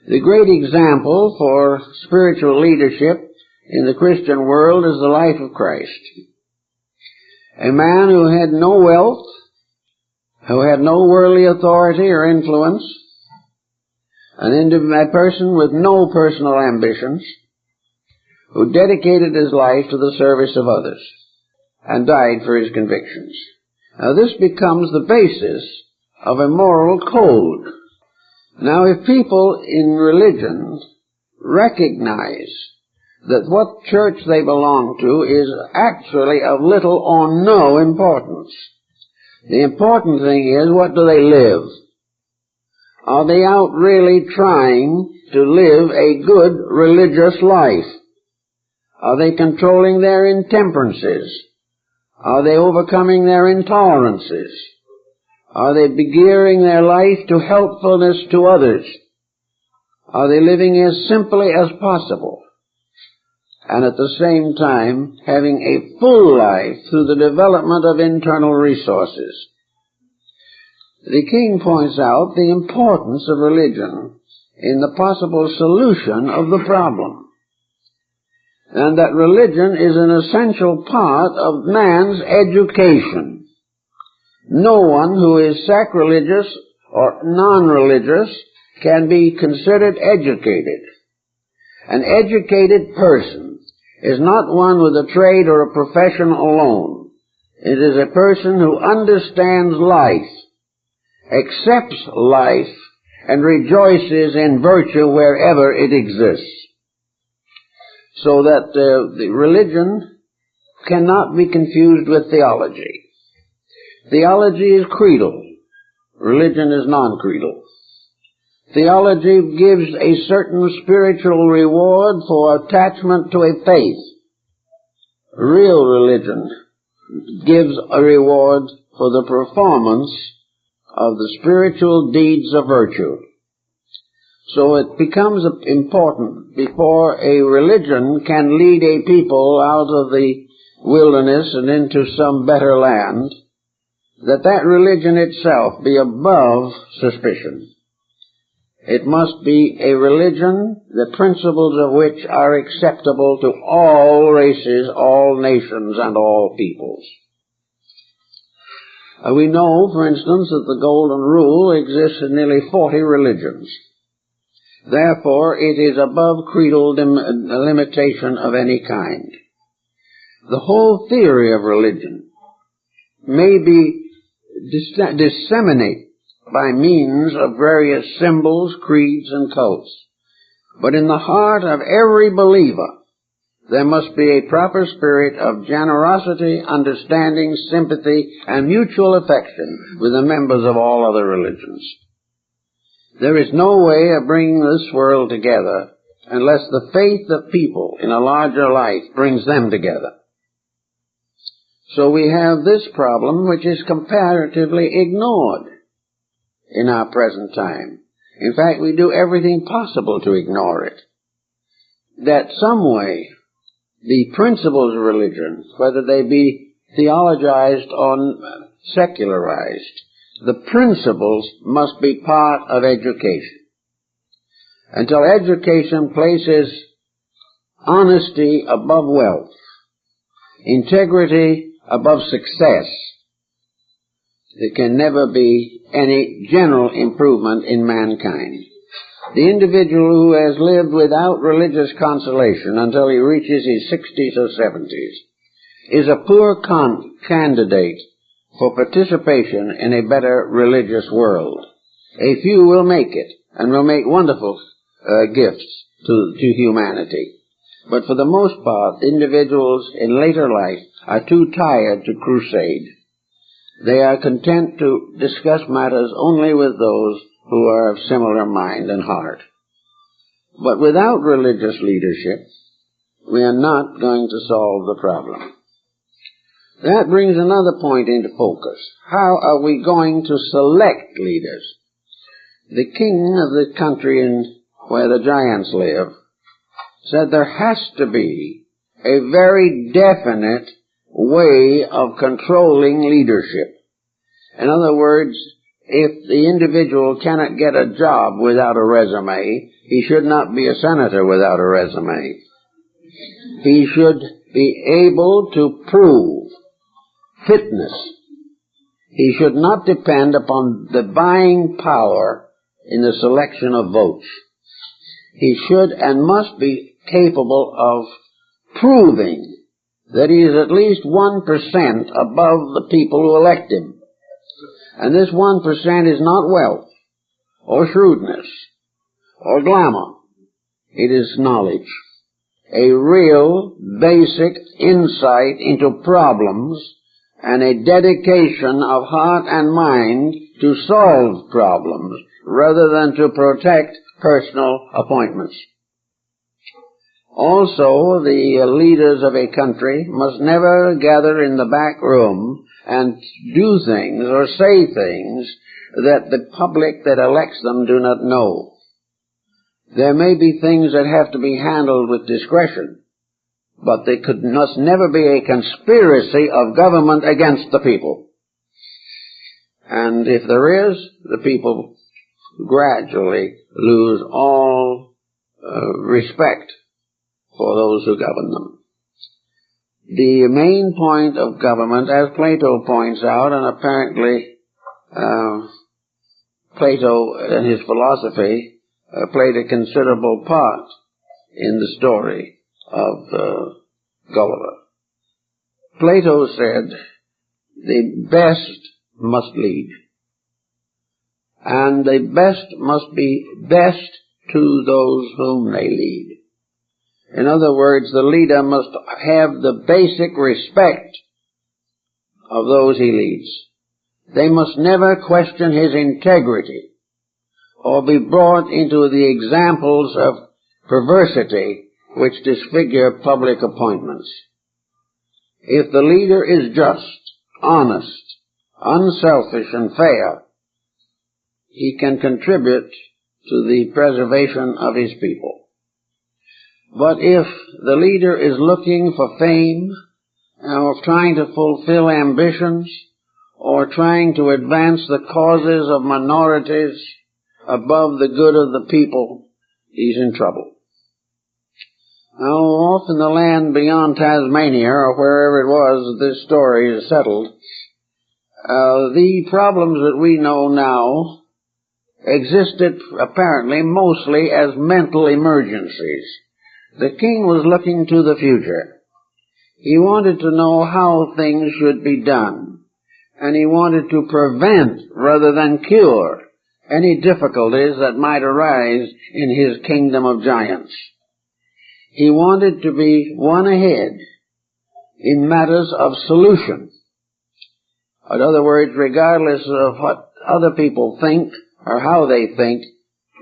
The great example for spiritual leadership in the Christian world is the life of Christ. A man who had no wealth, who had no worldly authority or influence, a person with no personal ambitions, who dedicated his life to the service of others and died for his convictions. Now, this becomes the basis of a moral code. Now, if people in religion recognize that what church they belong to is actually of little or no importance, the important thing is, what do they live? Are they out really trying to live a good religious life? Are they controlling their intemperances? Are they overcoming their intolerances? Are they gearing their life to helpfulness to others? Are they living as simply as possible, and at the same time having a full life through the development of internal resources? The king points out the importance of religion in the possible solution of the problem, and that religion is an essential part of man's education. No one who is sacrilegious or non-religious can be considered educated. An educated person is not one with a trade or a profession alone. It is a person who understands life accepts life, and rejoices in virtue wherever it exists. So that the religion cannot be confused with theology. Theology is creedal. Religion is non-creedal. Theology gives a certain spiritual reward for attachment to a faith. Real religion gives a reward for the performance of the spiritual deeds of virtue. So it becomes important before a religion can lead a people out of the wilderness and into some better land, that religion itself be above suspicion. It must be a religion, the principles of which are acceptable to all races, all nations, and all peoples. We know, for instance, that the Golden Rule exists in nearly 40 religions. Therefore, it is above creedal limitation of any kind. The whole theory of religion may be disseminated by means of various symbols, creeds, and cults. But in the heart of every believer, there must be a proper spirit of generosity, understanding, sympathy, and mutual affection with the members of all other religions. There is no way of bringing this world together unless the faith of people in a larger life brings them together. So we have this problem, which is comparatively ignored in our present time. In fact, we do everything possible to ignore it. That some way, the principles of religion, whether they be theologized or secularized, the principles must be part of education. Until education places honesty above wealth, integrity above success, there can never be any general improvement in mankind. The individual who has lived without religious consolation until he reaches his 60s or 70s is a poor candidate for participation in a better religious world. A few will make it, and will make wonderful gifts to humanity. But for the most part, individuals in later life are too tired to crusade. They are content to discuss matters only with those who are of similar mind and heart. But without religious leadership, we are not going to solve the problem. That brings another point into focus. How are we going to select leaders? The king of the country where the giants live said there has to be a very definite way of controlling leadership. In other words, if the individual cannot get a job without a resume, he should not be a senator without a resume. He should be able to prove fitness. He should not depend upon the buying power in the selection of votes. He should and must be capable of proving that he is at least 1% above the people who elect him. And this 1% is not wealth, or shrewdness, or glamour. It is knowledge. A real, basic insight into problems, and a dedication of heart and mind to solve problems, rather than to protect personal appointments. Also, the leaders of a country must never gather in the back room and do things or say things that the public that elects them do not know. There may be things that have to be handled with discretion, but they must never be a conspiracy of government against the people. And if there is, the people gradually lose all respect for those who govern them. The main point of government, as Plato points out, and apparently Plato and his philosophy played a considerable part in the story of Gulliver. Plato said, the best must lead. and the best must be best to those whom they lead. In other words, the leader must have the basic respect of those he leads. They must never question his integrity or be brought into the examples of perversity which disfigure public appointments. If the leader is just, honest, unselfish, and fair, he can contribute to the preservation of his people. But if the leader is looking for fame, or trying to fulfill ambitions, or trying to advance the causes of minorities above the good of the people, he's in trouble. Now, off in the land beyond Tasmania, or wherever it was this story is settled, the problems that we know now existed apparently mostly as mental emergencies. The king was looking to the future. He wanted to know how things should be done, and he wanted to prevent rather than cure any difficulties that might arise in his kingdom of giants. He wanted to be one ahead in matters of solution. In other words, regardless of what other people think or how they think,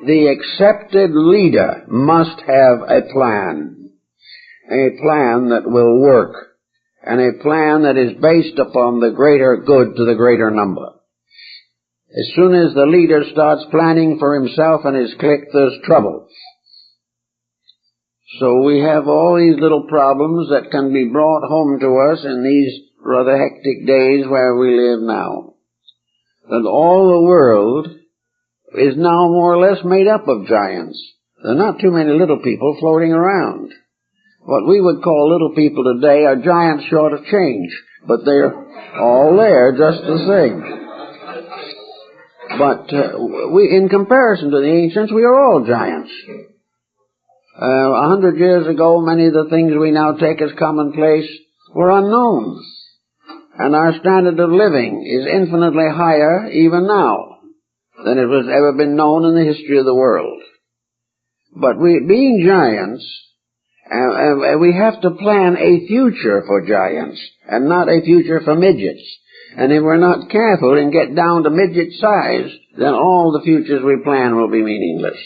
the accepted leader must have a plan that will work, and a plan that is based upon the greater good to the greater number. As soon as the leader starts planning for himself and his clique, there's trouble. So we have all these little problems that can be brought home to us in these rather hectic days where we live now. That all the world is now more or less made up of giants. There are not too many little people floating around. What we would call little people today are giants short of change, but they're all there just the same. But in comparison to the ancients, we are all giants. 100 years ago, many of the things we now take as commonplace were unknown. And our standard of living is infinitely higher even now than it has ever been known in the history of the world. But being giants, we have to plan a future for giants and not a future for midgets. And if we're not careful and get down to midget size, then all the futures we plan will be meaningless.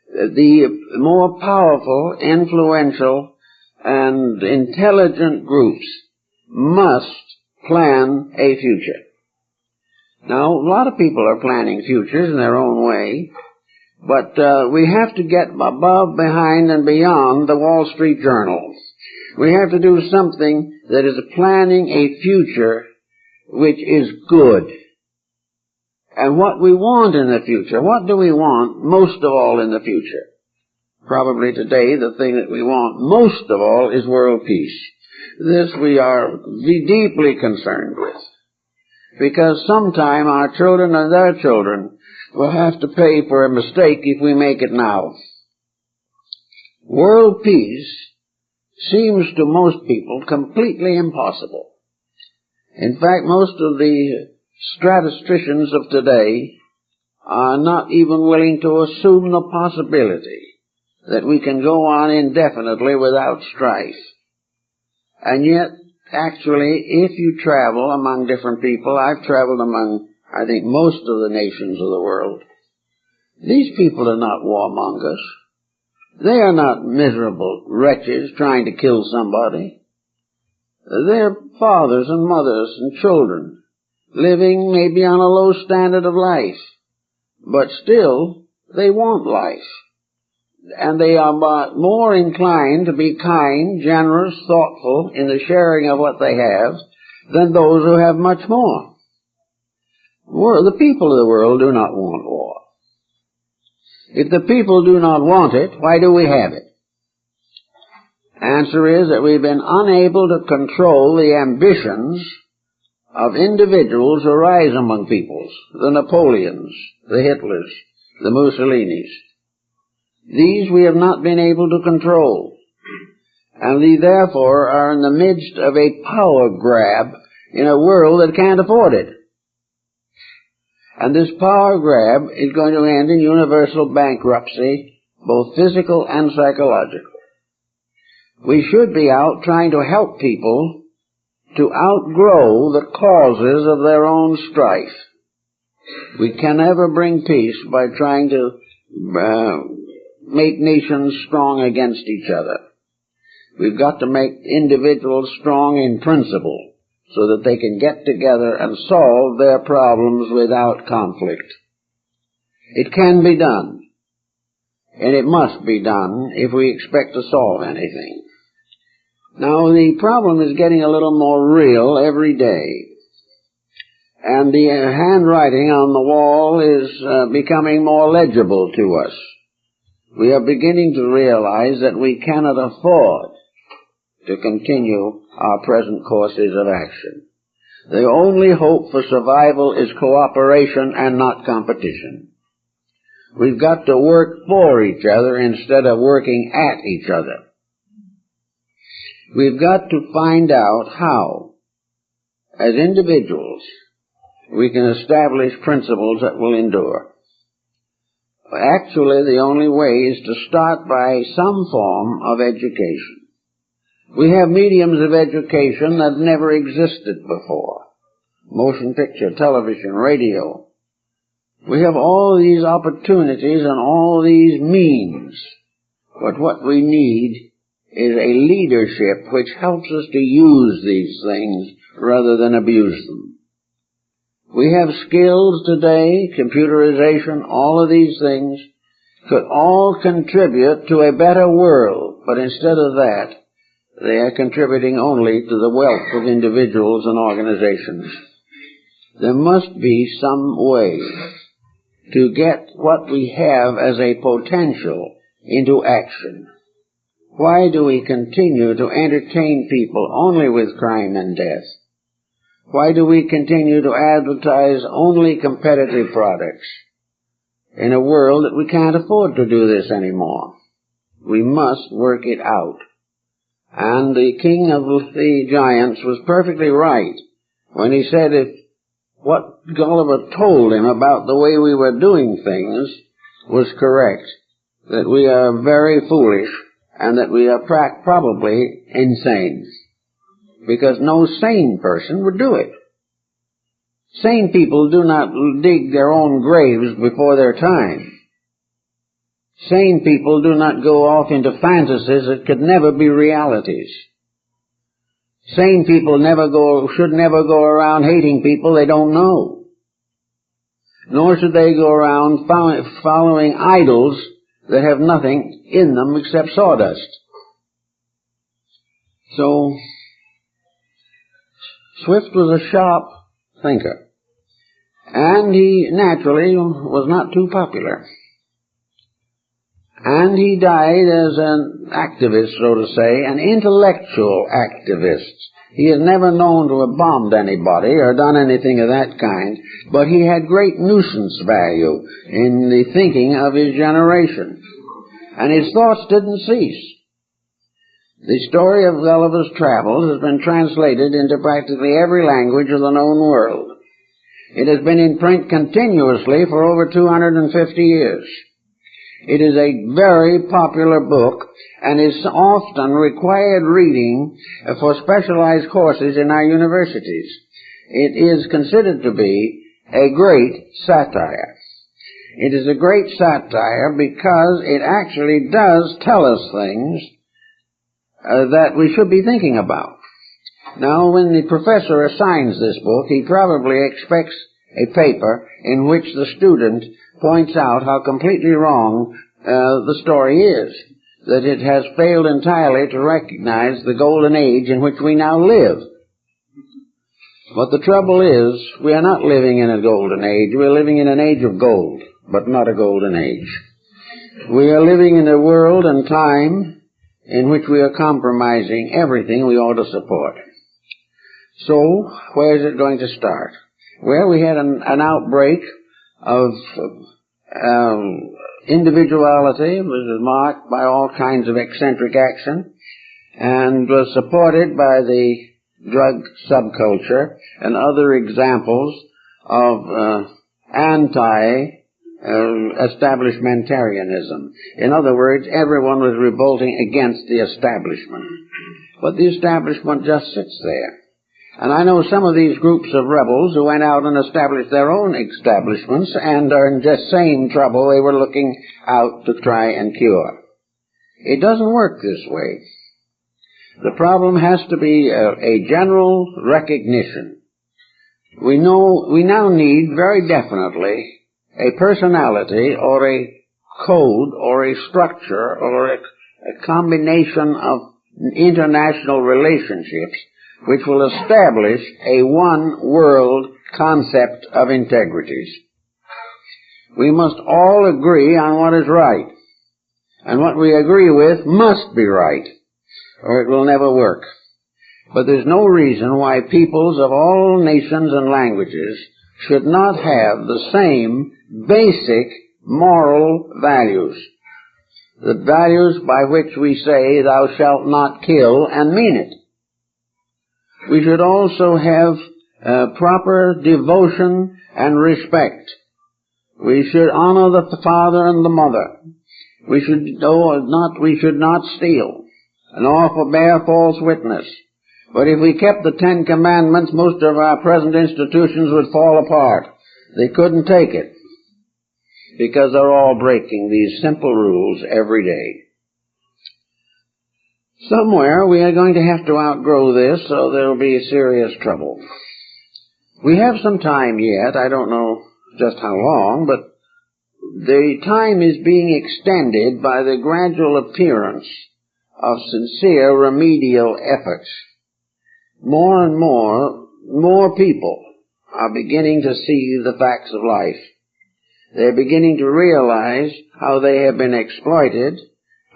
The more powerful, influential, and intelligent groups must plan a future. Now, a lot of people are planning futures in their own way, but we have to get above, behind, and beyond the Wall Street Journal. We have to do something that is planning a future which is good. And what we want in the future, what do we want most of all in the future? Probably today the thing that we want most of all is world peace. This we are deeply concerned with, because sometime our children and their children will have to pay for a mistake if we make it now. World peace seems to most people completely impossible. In fact, most of the statisticians of today are not even willing to assume the possibility that we can go on indefinitely without strife. And yet, actually, if you travel among different people, I've traveled among, I think, most of the nations of the world, these people are not warmongers. They are not miserable wretches trying to kill somebody. They're fathers and mothers and children, living maybe on a low standard of life, but still they want life. And they are more inclined to be kind, generous, thoughtful in the sharing of what they have than those who have much more. The people of the world do not want war. If the people do not want it, why do we have it? Answer is that we've been unable to control the ambitions of individuals who rise among peoples, the Napoleons, the Hitlers, the Mussolinis. These we have not been able to control, and we therefore are in the midst of a power grab in a world that can't afford it. And this power grab is going to end in universal bankruptcy, both physical and psychological. We should be out trying to help people to outgrow the causes of their own strife. We can never bring peace by trying to make nations strong against each other. We've got to make individuals strong in principle so that they can get together and solve their problems without conflict. It can be done, and it must be done if we expect to solve anything. Now, the problem is getting a little more real every day, and the handwriting on the wall is becoming more legible to us. We are beginning to realize that we cannot afford to continue our present courses of action. The only hope for survival is cooperation and not competition. We've got to work for each other instead of working at each other. We've got to find out how, as individuals, we can establish principles that will endure. Actually, the only way is to start by some form of education. We have mediums of education that never existed before. Motion picture, television, radio. We have all these opportunities and all these means. But what we need is a leadership which helps us to use these things rather than abuse them. We have skills today, computerization, all of these things could all contribute to a better world, but instead of that, they are contributing only to the wealth of individuals and organizations. There must be some way to get what we have as a potential into action. Why do we continue to entertain people only with crime and death? Why do we continue to advertise only competitive products in a world that we can't afford to do this anymore? We must work it out. And the king of the giants was perfectly right when he said if what Gulliver told him about the way we were doing things was correct, that we are very foolish and that we are probably insane. Because no sane person would do it. Sane people do not dig their own graves before their time. Sane people do not go off into fantasies that could never be realities. Sane people should never go around hating people they don't know. Nor should they go around following idols that have nothing in them except sawdust. So, Swift was a sharp thinker, and he naturally was not too popular. And he died as an activist, so to say, an intellectual activist. He is never known to have bombed anybody or done anything of that kind, but he had great nuisance value in the thinking of his generation. And his thoughts didn't cease. The story of Gulliver's Travels has been translated into practically every language of the known world. It has been in print continuously for over 250 years. It is a very popular book and is often required reading for specialized courses in our universities. It is considered to be a great satire. It is a great satire because it actually does tell us things that we should be thinking about. Now, when the professor assigns this book, he probably expects a paper in which the student points out how completely wrong the story is, that it has failed entirely to recognize the golden age in which we now live. But the trouble is, we are not living in a golden age. We are living in an age of gold, but not a golden age. We are living in a world and time in which we are compromising everything we ought to support. So, where is it going to start? Well, we had an outbreak of individuality. It was marked by all kinds of eccentric action and was supported by the drug subculture and other examples of anti-establishmentarianism. In other words, everyone was revolting against the establishment. But the establishment just sits there. And I know some of these groups of rebels who went out and established their own establishments and are in just same trouble they were looking out to try and cure. It doesn't work this way. The problem has to be a general recognition. We now need very definitely a personality or a code or a structure or a combination of international relationships which will establish a one-world concept of integrities. We must all agree on what is right, and what we agree with must be right, or it will never work. But there's no reason why peoples of all nations and languages should not have the same basic moral values, the values by which we say, "Thou shalt not kill," and mean it. We should also have proper devotion and respect. We should honor the father and the mother. We should not steal, nor forbear false witness. But if we kept the 10 Commandments, most of our present institutions would fall apart. They couldn't take it, because they're all breaking these simple rules every day. Somewhere we are going to have to outgrow this, so there will be serious trouble. We have some time yet. I don't know just how long, but the time is being extended by the gradual appearance of sincere remedial efforts. More and more people are beginning to see the facts of life. They're beginning to realize how they have been exploited,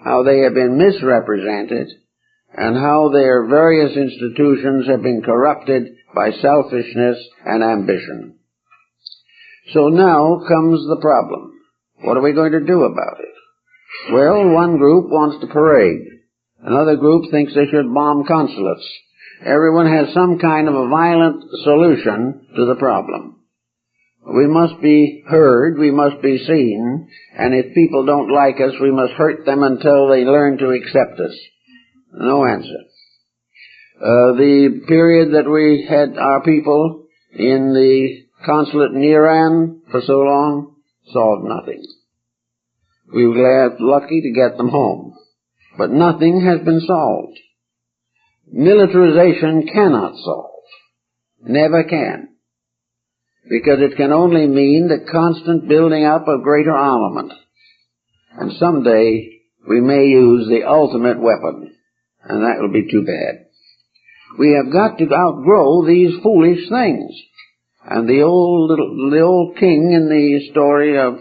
how they have been misrepresented, and how their various institutions have been corrupted by selfishness and ambition. So now comes the problem. What are we going to do about it? Well, one group wants to parade. Another group thinks they should bomb consulates. Everyone has some kind of a violent solution to the problem. We must be heard, we must be seen, and if people don't like us, we must hurt them until they learn to accept us. No answer. The period that we had our people in the consulate in Iran for so long solved nothing. We were lucky to get them home, but nothing has been solved. Militarization cannot solve, never can, because it can only mean the constant building up of greater armament. And someday we may use the ultimate weapon, and that will be too bad. We have got to outgrow these foolish things. And the old king in the story of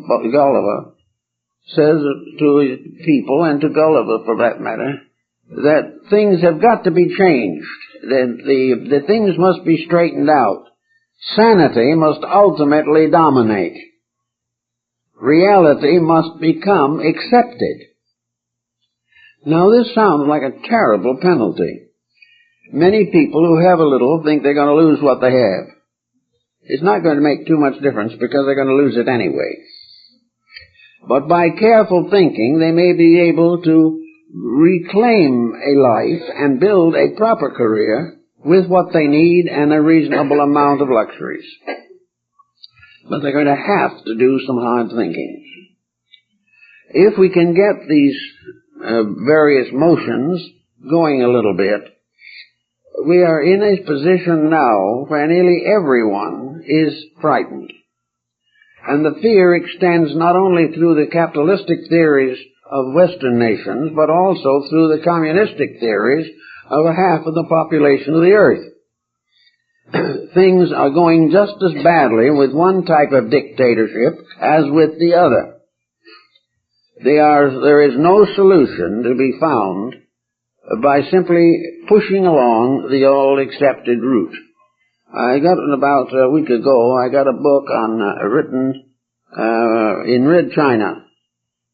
Gulliver says to his people, and to Gulliver for that matter, that things have got to be changed. The things must be straightened out. Sanity must ultimately dominate. Reality must become accepted. Now this sounds like a terrible penalty. Many people who have a little think they're going to lose what they have. It's not going to make too much difference because they're going to lose it anyway. But by careful thinking, they may be able to reclaim a life and build a proper career with what they need and a reasonable amount of luxuries. But they're going to have to do some hard thinking. If we can get these various motions going a little bit, we are in a position now where nearly everyone is frightened. And the fear extends not only through the capitalistic theories of Western nations, but also through the communistic theories of half of the population of the earth. Things are going just as badly with one type of dictatorship as with the other. There is no solution to be found by simply pushing along the old accepted route. I got about a week ago, I got a book written in Red China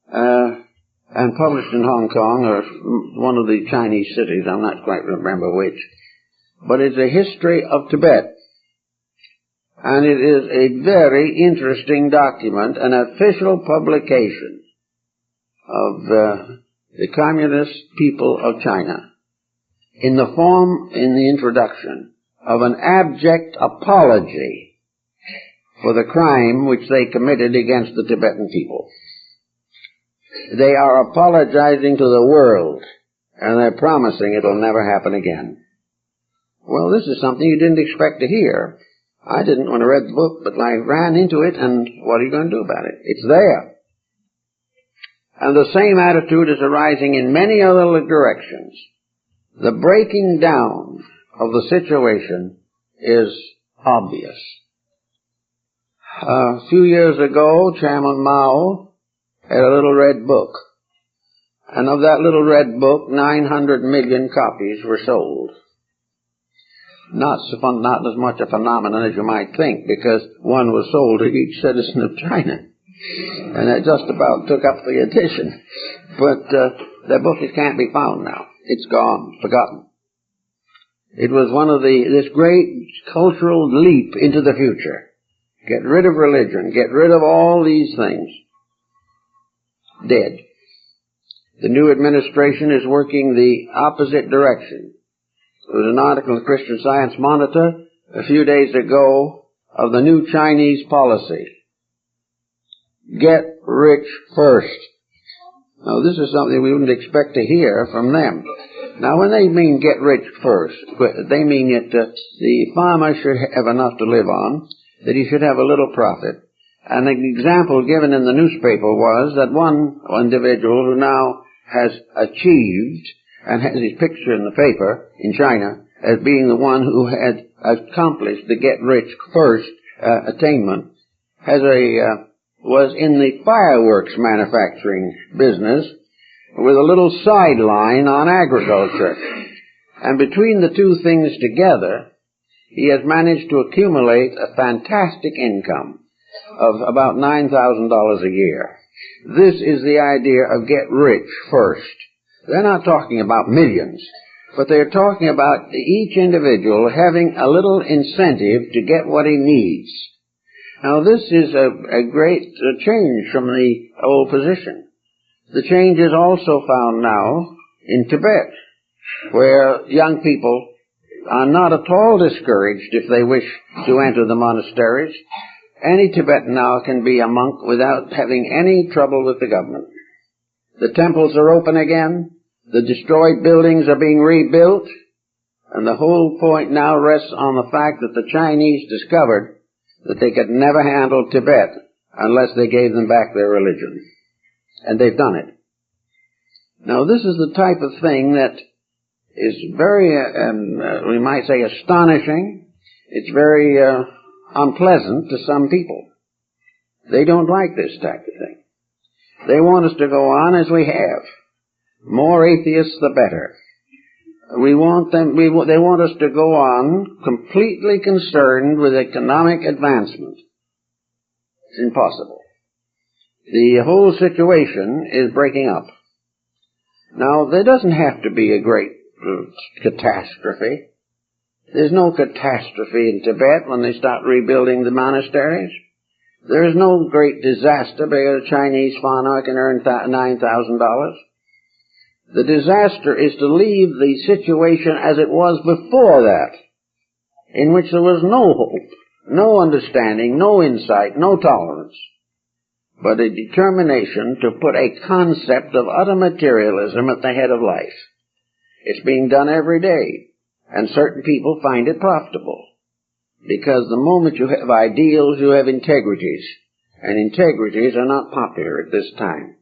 and published in Hong Kong or one of the Chinese cities, I'm not quite remember which. But it's a history of Tibet. and it is a very interesting document, an official publication of the Communist people of China, in the form, in the introduction, of an abject apology for the crime which they committed against the Tibetan people. They are apologizing to the world, and they're promising it'll never happen again. Well, this is something you didn't expect to hear. I didn't when I read the book, but I ran into it, and what are you going to do about it? It's there. And the same attitude is arising in many other directions. The breaking down of the situation is obvious. A few years ago, Chairman Mao had a little red book. And of that little red book, 900 million copies were sold. Not as much a phenomenon as you might think, because one was sold to each citizen of China. And that just about took up the edition. But that book can't be found now. It's gone, forgotten. It was one of this great cultural leap into the future. Get rid of religion, get rid of all these things. Dead. The new administration is working the opposite direction. There was an article in the Christian Science Monitor a few days ago of the new Chinese policy. Get rich first. Now, this is something we wouldn't expect to hear from them. Now, when they mean get rich first, they mean that the farmer should have enough to live on, that he should have a little profit. And an example given in the newspaper was that one individual who now has achieved, and has his picture in the paper in China as being the one who had accomplished the get rich first attainment, was in the fireworks manufacturing business with a little sideline on agriculture. And between the two things together, he has managed to accumulate a fantastic income of about $9,000 a year. This is the idea of get rich first. They're not talking about millions, but they're talking about each individual having a little incentive to get what he needs. Now, this is a great change from the old position. The change is also found now in Tibet, where young people are not at all discouraged if they wish to enter the monasteries. Any Tibetan now can be a monk without having any trouble with the government. The temples are open again. The destroyed buildings are being rebuilt. And the whole point now rests on the fact that the Chinese discovered that they could never handle Tibet unless they gave them back their religion. And they've done it. Now, this is the type of thing that is very, we might say, astonishing. It's very unpleasant to some people. They don't like this type of thing. They want us to go on as we have. More atheists, the better. They want us to go on completely concerned with economic advancement. It's impossible. The whole situation is breaking up. Now, there doesn't have to be a great catastrophe. There's no catastrophe in Tibet when they start rebuilding the monasteries. There is no great disaster because a Chinese farmer can earn $9,000. The disaster is to leave the situation as it was before that, in which there was no hope, no understanding, no insight, no tolerance, but a determination to put a concept of utter materialism at the head of life. It's being done every day, and certain people find it profitable, because the moment you have ideals, you have integrities, and integrities are not popular at this time.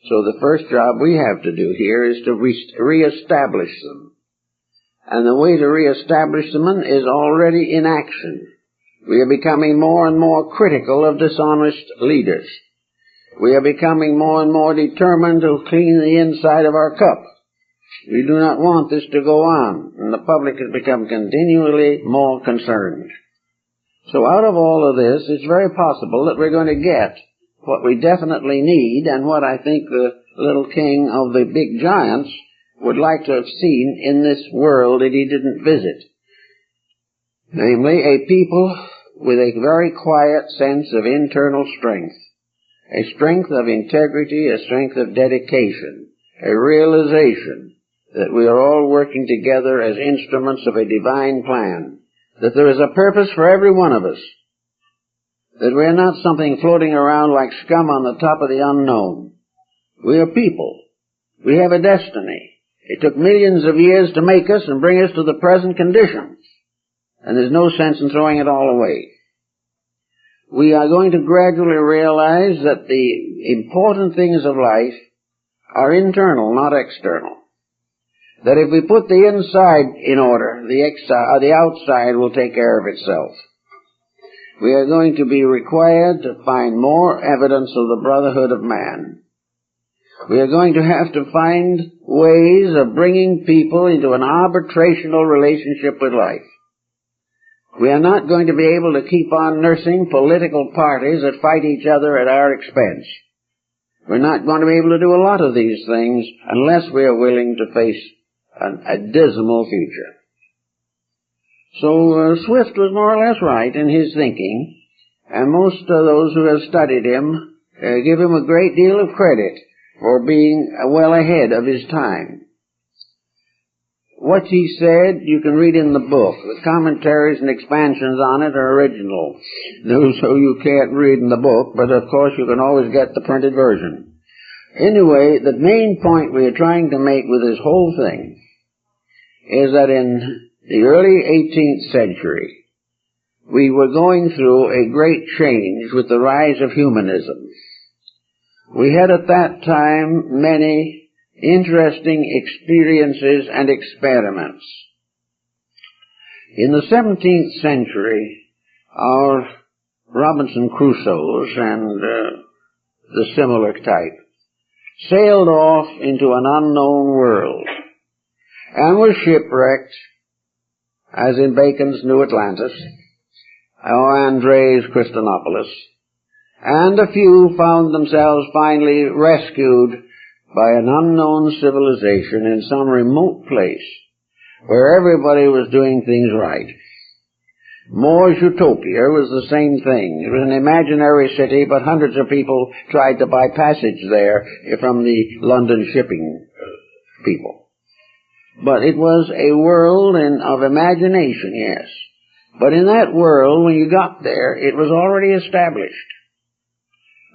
So the first job we have to do here is to reestablish them. And the way to reestablish them is already in action. We are becoming more and more critical of dishonest leaders. We are becoming more and more determined to clean the inside of our cup. We do not want this to go on, and the public has become continually more concerned. So out of all of this, it's very possible that we're going to get what we definitely need, and what I think the little king of the big giants would like to have seen in this world that he didn't visit. Namely, a people with a very quiet sense of internal strength, a strength of integrity, a strength of dedication, a realization that we are all working together as instruments of a divine plan, that there is a purpose for every one of us, that we are not something floating around like scum on the top of the unknown. We are people. We have a destiny. It took millions of years to make us and bring us to the present condition, and there's no sense in throwing it all away. We are going to gradually realize that the important things of life are internal, not external. That if we put the inside in order, the outside will take care of itself. We are going to be required to find more evidence of the brotherhood of man. We are going to have to find ways of bringing people into an arbitrational relationship with life. We are not going to be able to keep on nursing political parties that fight each other at our expense. We're not going to be able to do a lot of these things unless we are willing to face a dismal future. So Swift was more or less right in his thinking, and most of those who have studied him give him a great deal of credit for being well ahead of his time. What he said you can read in the book. The commentaries and expansions on it are original, so you can't read in the book, but of course you can always get the printed version. Anyway, the main point we are trying to make with this whole thing is that in the early 18th century, we were going through a great change with the rise of humanism. We had at that time many interesting experiences and experiments. In the 17th century, our Robinson Crusoes and the similar type sailed off into an unknown world and were shipwrecked, as in Bacon's New Atlantis, or André's Christonopolis, and a few found themselves finally rescued by an unknown civilization in some remote place where everybody was doing things right. More's Utopia was the same thing. It was an imaginary city, but hundreds of people tried to buy passage there from the London shipping people. But it was a world of imagination, yes. But in that world, when you got there, it was already established.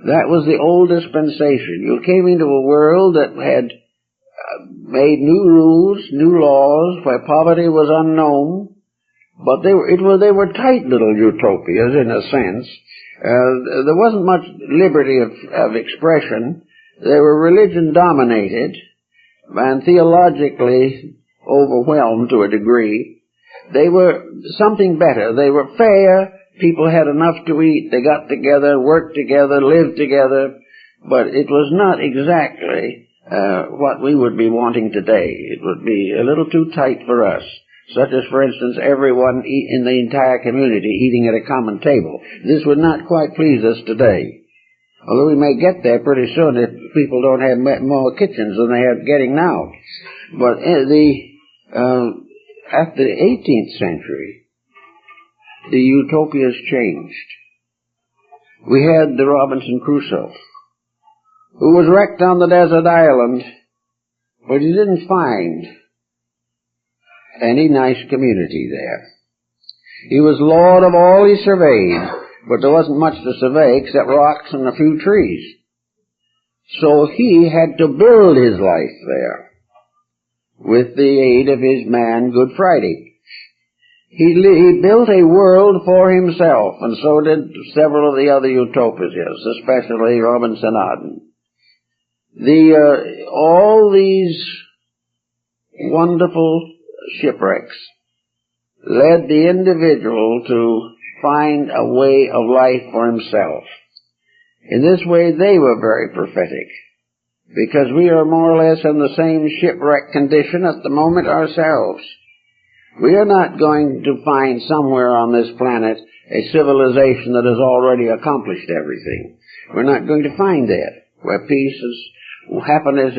That was the old dispensation. You came into a world that had made new rules, new laws, where poverty was unknown, but they were tight little utopias in a sense. There wasn't much liberty of expression. They were religion dominated and theologically overwhelmed to a degree. They were something better. They were fair. People had enough to eat. They got together, worked together, lived together. But it was not exactly what we would be wanting today. It would be a little too tight for us. Such as, for instance, everyone in the entire community eating at a common table. This would not quite please us today. Although we may get there pretty soon if people don't have more kitchens than they are getting now. But after the 18th century, the utopias changed. We had the Robinson Crusoe, who was wrecked on the desert island, but he didn't find any nice community there. He was lord of all he surveyed, but there wasn't much to survey except rocks and a few trees. So he had to build his life there with the aid of his man Good Friday. He built a world for himself, and so did several of the other utopias, especially Robinson Arden. All these wonderful shipwrecks led the individual to find a way of life for himself. In this way, they were very prophetic, because we are more or less in the same shipwreck condition at the moment ourselves. We are not going to find somewhere on this planet a civilization that has already accomplished everything. We're not going to find that, where peace happiness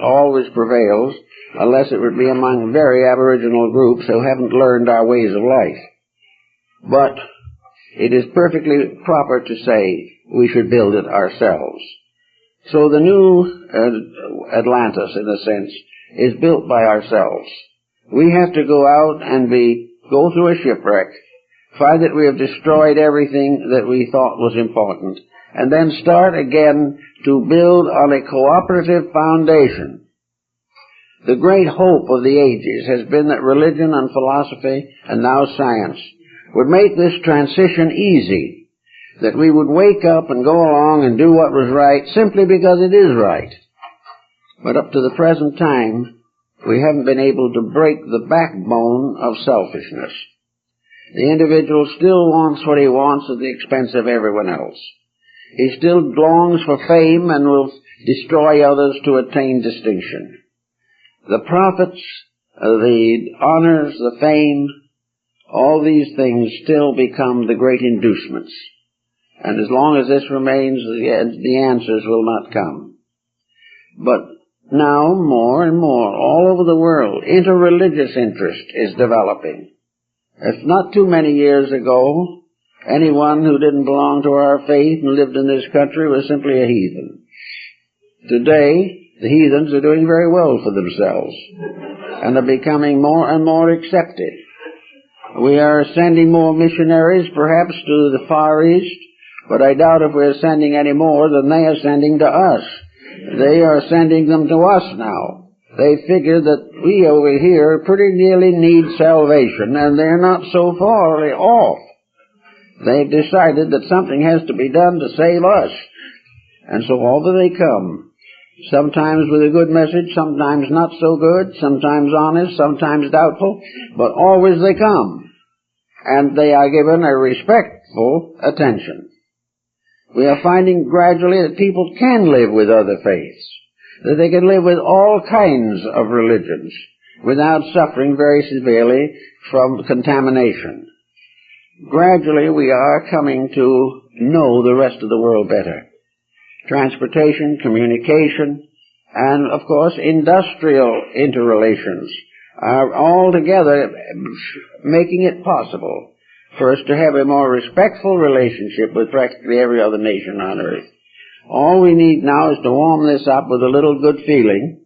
always prevails, unless it would be among very aboriginal groups who haven't learned our ways of life. But it is perfectly proper to say we should build it ourselves. So the new Atlantis, in a sense, is built by ourselves. We have to go out and go through a shipwreck, find that we have destroyed everything that we thought was important, and then start again to build on a cooperative foundation. The great hope of the ages has been that religion and philosophy, and now science, would make this transition easy, that we would wake up and go along and do what was right simply because it is right. But up to the present time, we haven't been able to break the backbone of selfishness. The individual still wants what he wants at the expense of everyone else. He still longs for fame and will destroy others to attain distinction. The profits, the honors, the fame, all these things still become the great inducements. And as long as this remains, the answers will not come. But now, more and more, all over the world, interreligious interest is developing. If not too many years ago, anyone who didn't belong to our faith and lived in this country was simply a heathen. Today, the heathens are doing very well for themselves and are becoming more and more accepted. We are sending more missionaries, perhaps, to the Far East, but I doubt if we're sending any more than they are sending to us. They are sending them to us now. They figure that we over here pretty nearly need salvation, and they're not so far off. They've decided that something has to be done to save us. And so over they come. Sometimes with a good message, sometimes not so good, sometimes honest, sometimes doubtful, but always they come. And they are given a respectful attention. We are finding gradually that people can live with other faiths, that they can live with all kinds of religions without suffering very severely from contamination. Gradually we are coming to know the rest of the world better. Transportation, communication, and of course industrial interrelations are all together making it possible for us to have a more respectful relationship with practically every other nation on earth. All we need now is to warm this up with a little good feeling,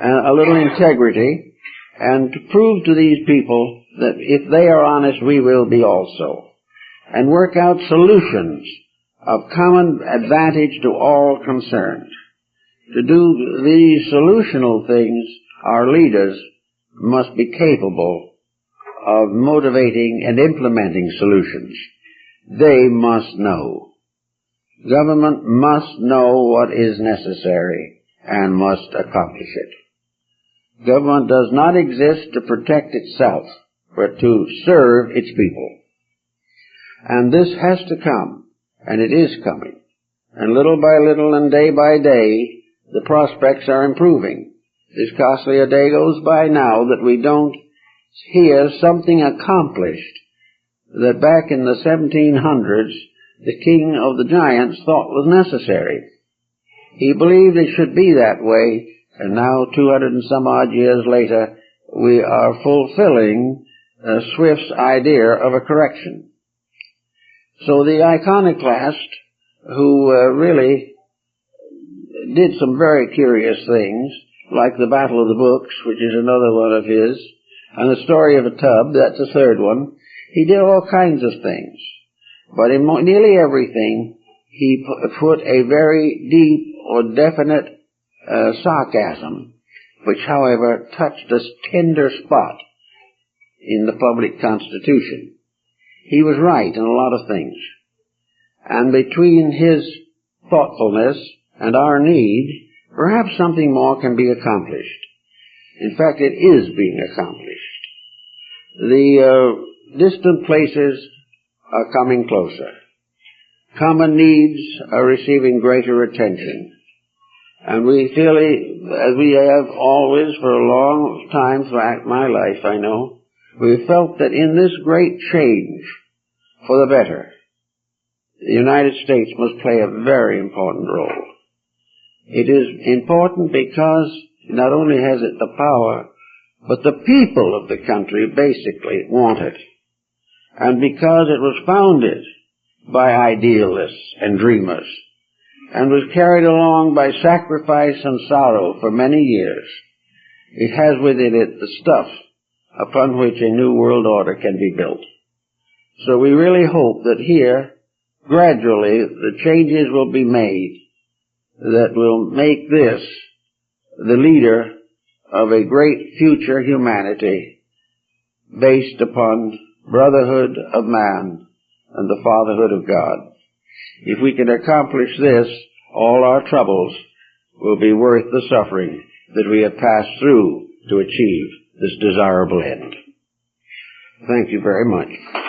a little integrity, and to prove to these people that if they are honest, we will be also, and work out solutions of common advantage to all concerned. To do these solutional things, our leaders must be capable of motivating and implementing solutions. They must know. Government must know what is necessary and must accomplish it. Government does not exist to protect itself, but to serve its people. And this has to come. And it is coming. And little by little and day by day, the prospects are improving. There's scarcely a day goes by now that we don't hear something accomplished that back in the 1700s the king of the giants thought was necessary. He believed it should be that way, and now 200 and some odd years later we are fulfilling Swift's idea of a correction. So the iconoclast, who really did some very curious things, like the Battle of the Books, which is another one of his, and the Story of a Tub, that's a third one, he did all kinds of things. But in nearly everything, he put a very deep or definite sarcasm, which, however, touched a tender spot in the public constitution. He was right in a lot of things. And between his thoughtfulness and our need, perhaps something more can be accomplished. In fact, it is being accomplished. The distant places are coming closer. Common needs are receiving greater attention. And we feel, as we have always for a long time, throughout my life, I know, we felt that in this great change for the better, the United States must play a very important role. It is important because not only has it the power, but the people of the country basically want it. And because it was founded by idealists and dreamers, and was carried along by sacrifice and sorrow for many years, it has within it the stuff upon which a new world order can be built. So we really hope that here, gradually, the changes will be made that will make this the leader of a great future humanity based upon brotherhood of man and the fatherhood of God. If we can accomplish this, all our troubles will be worth the suffering that we have passed through to achieve this desirable end. Thank you very much.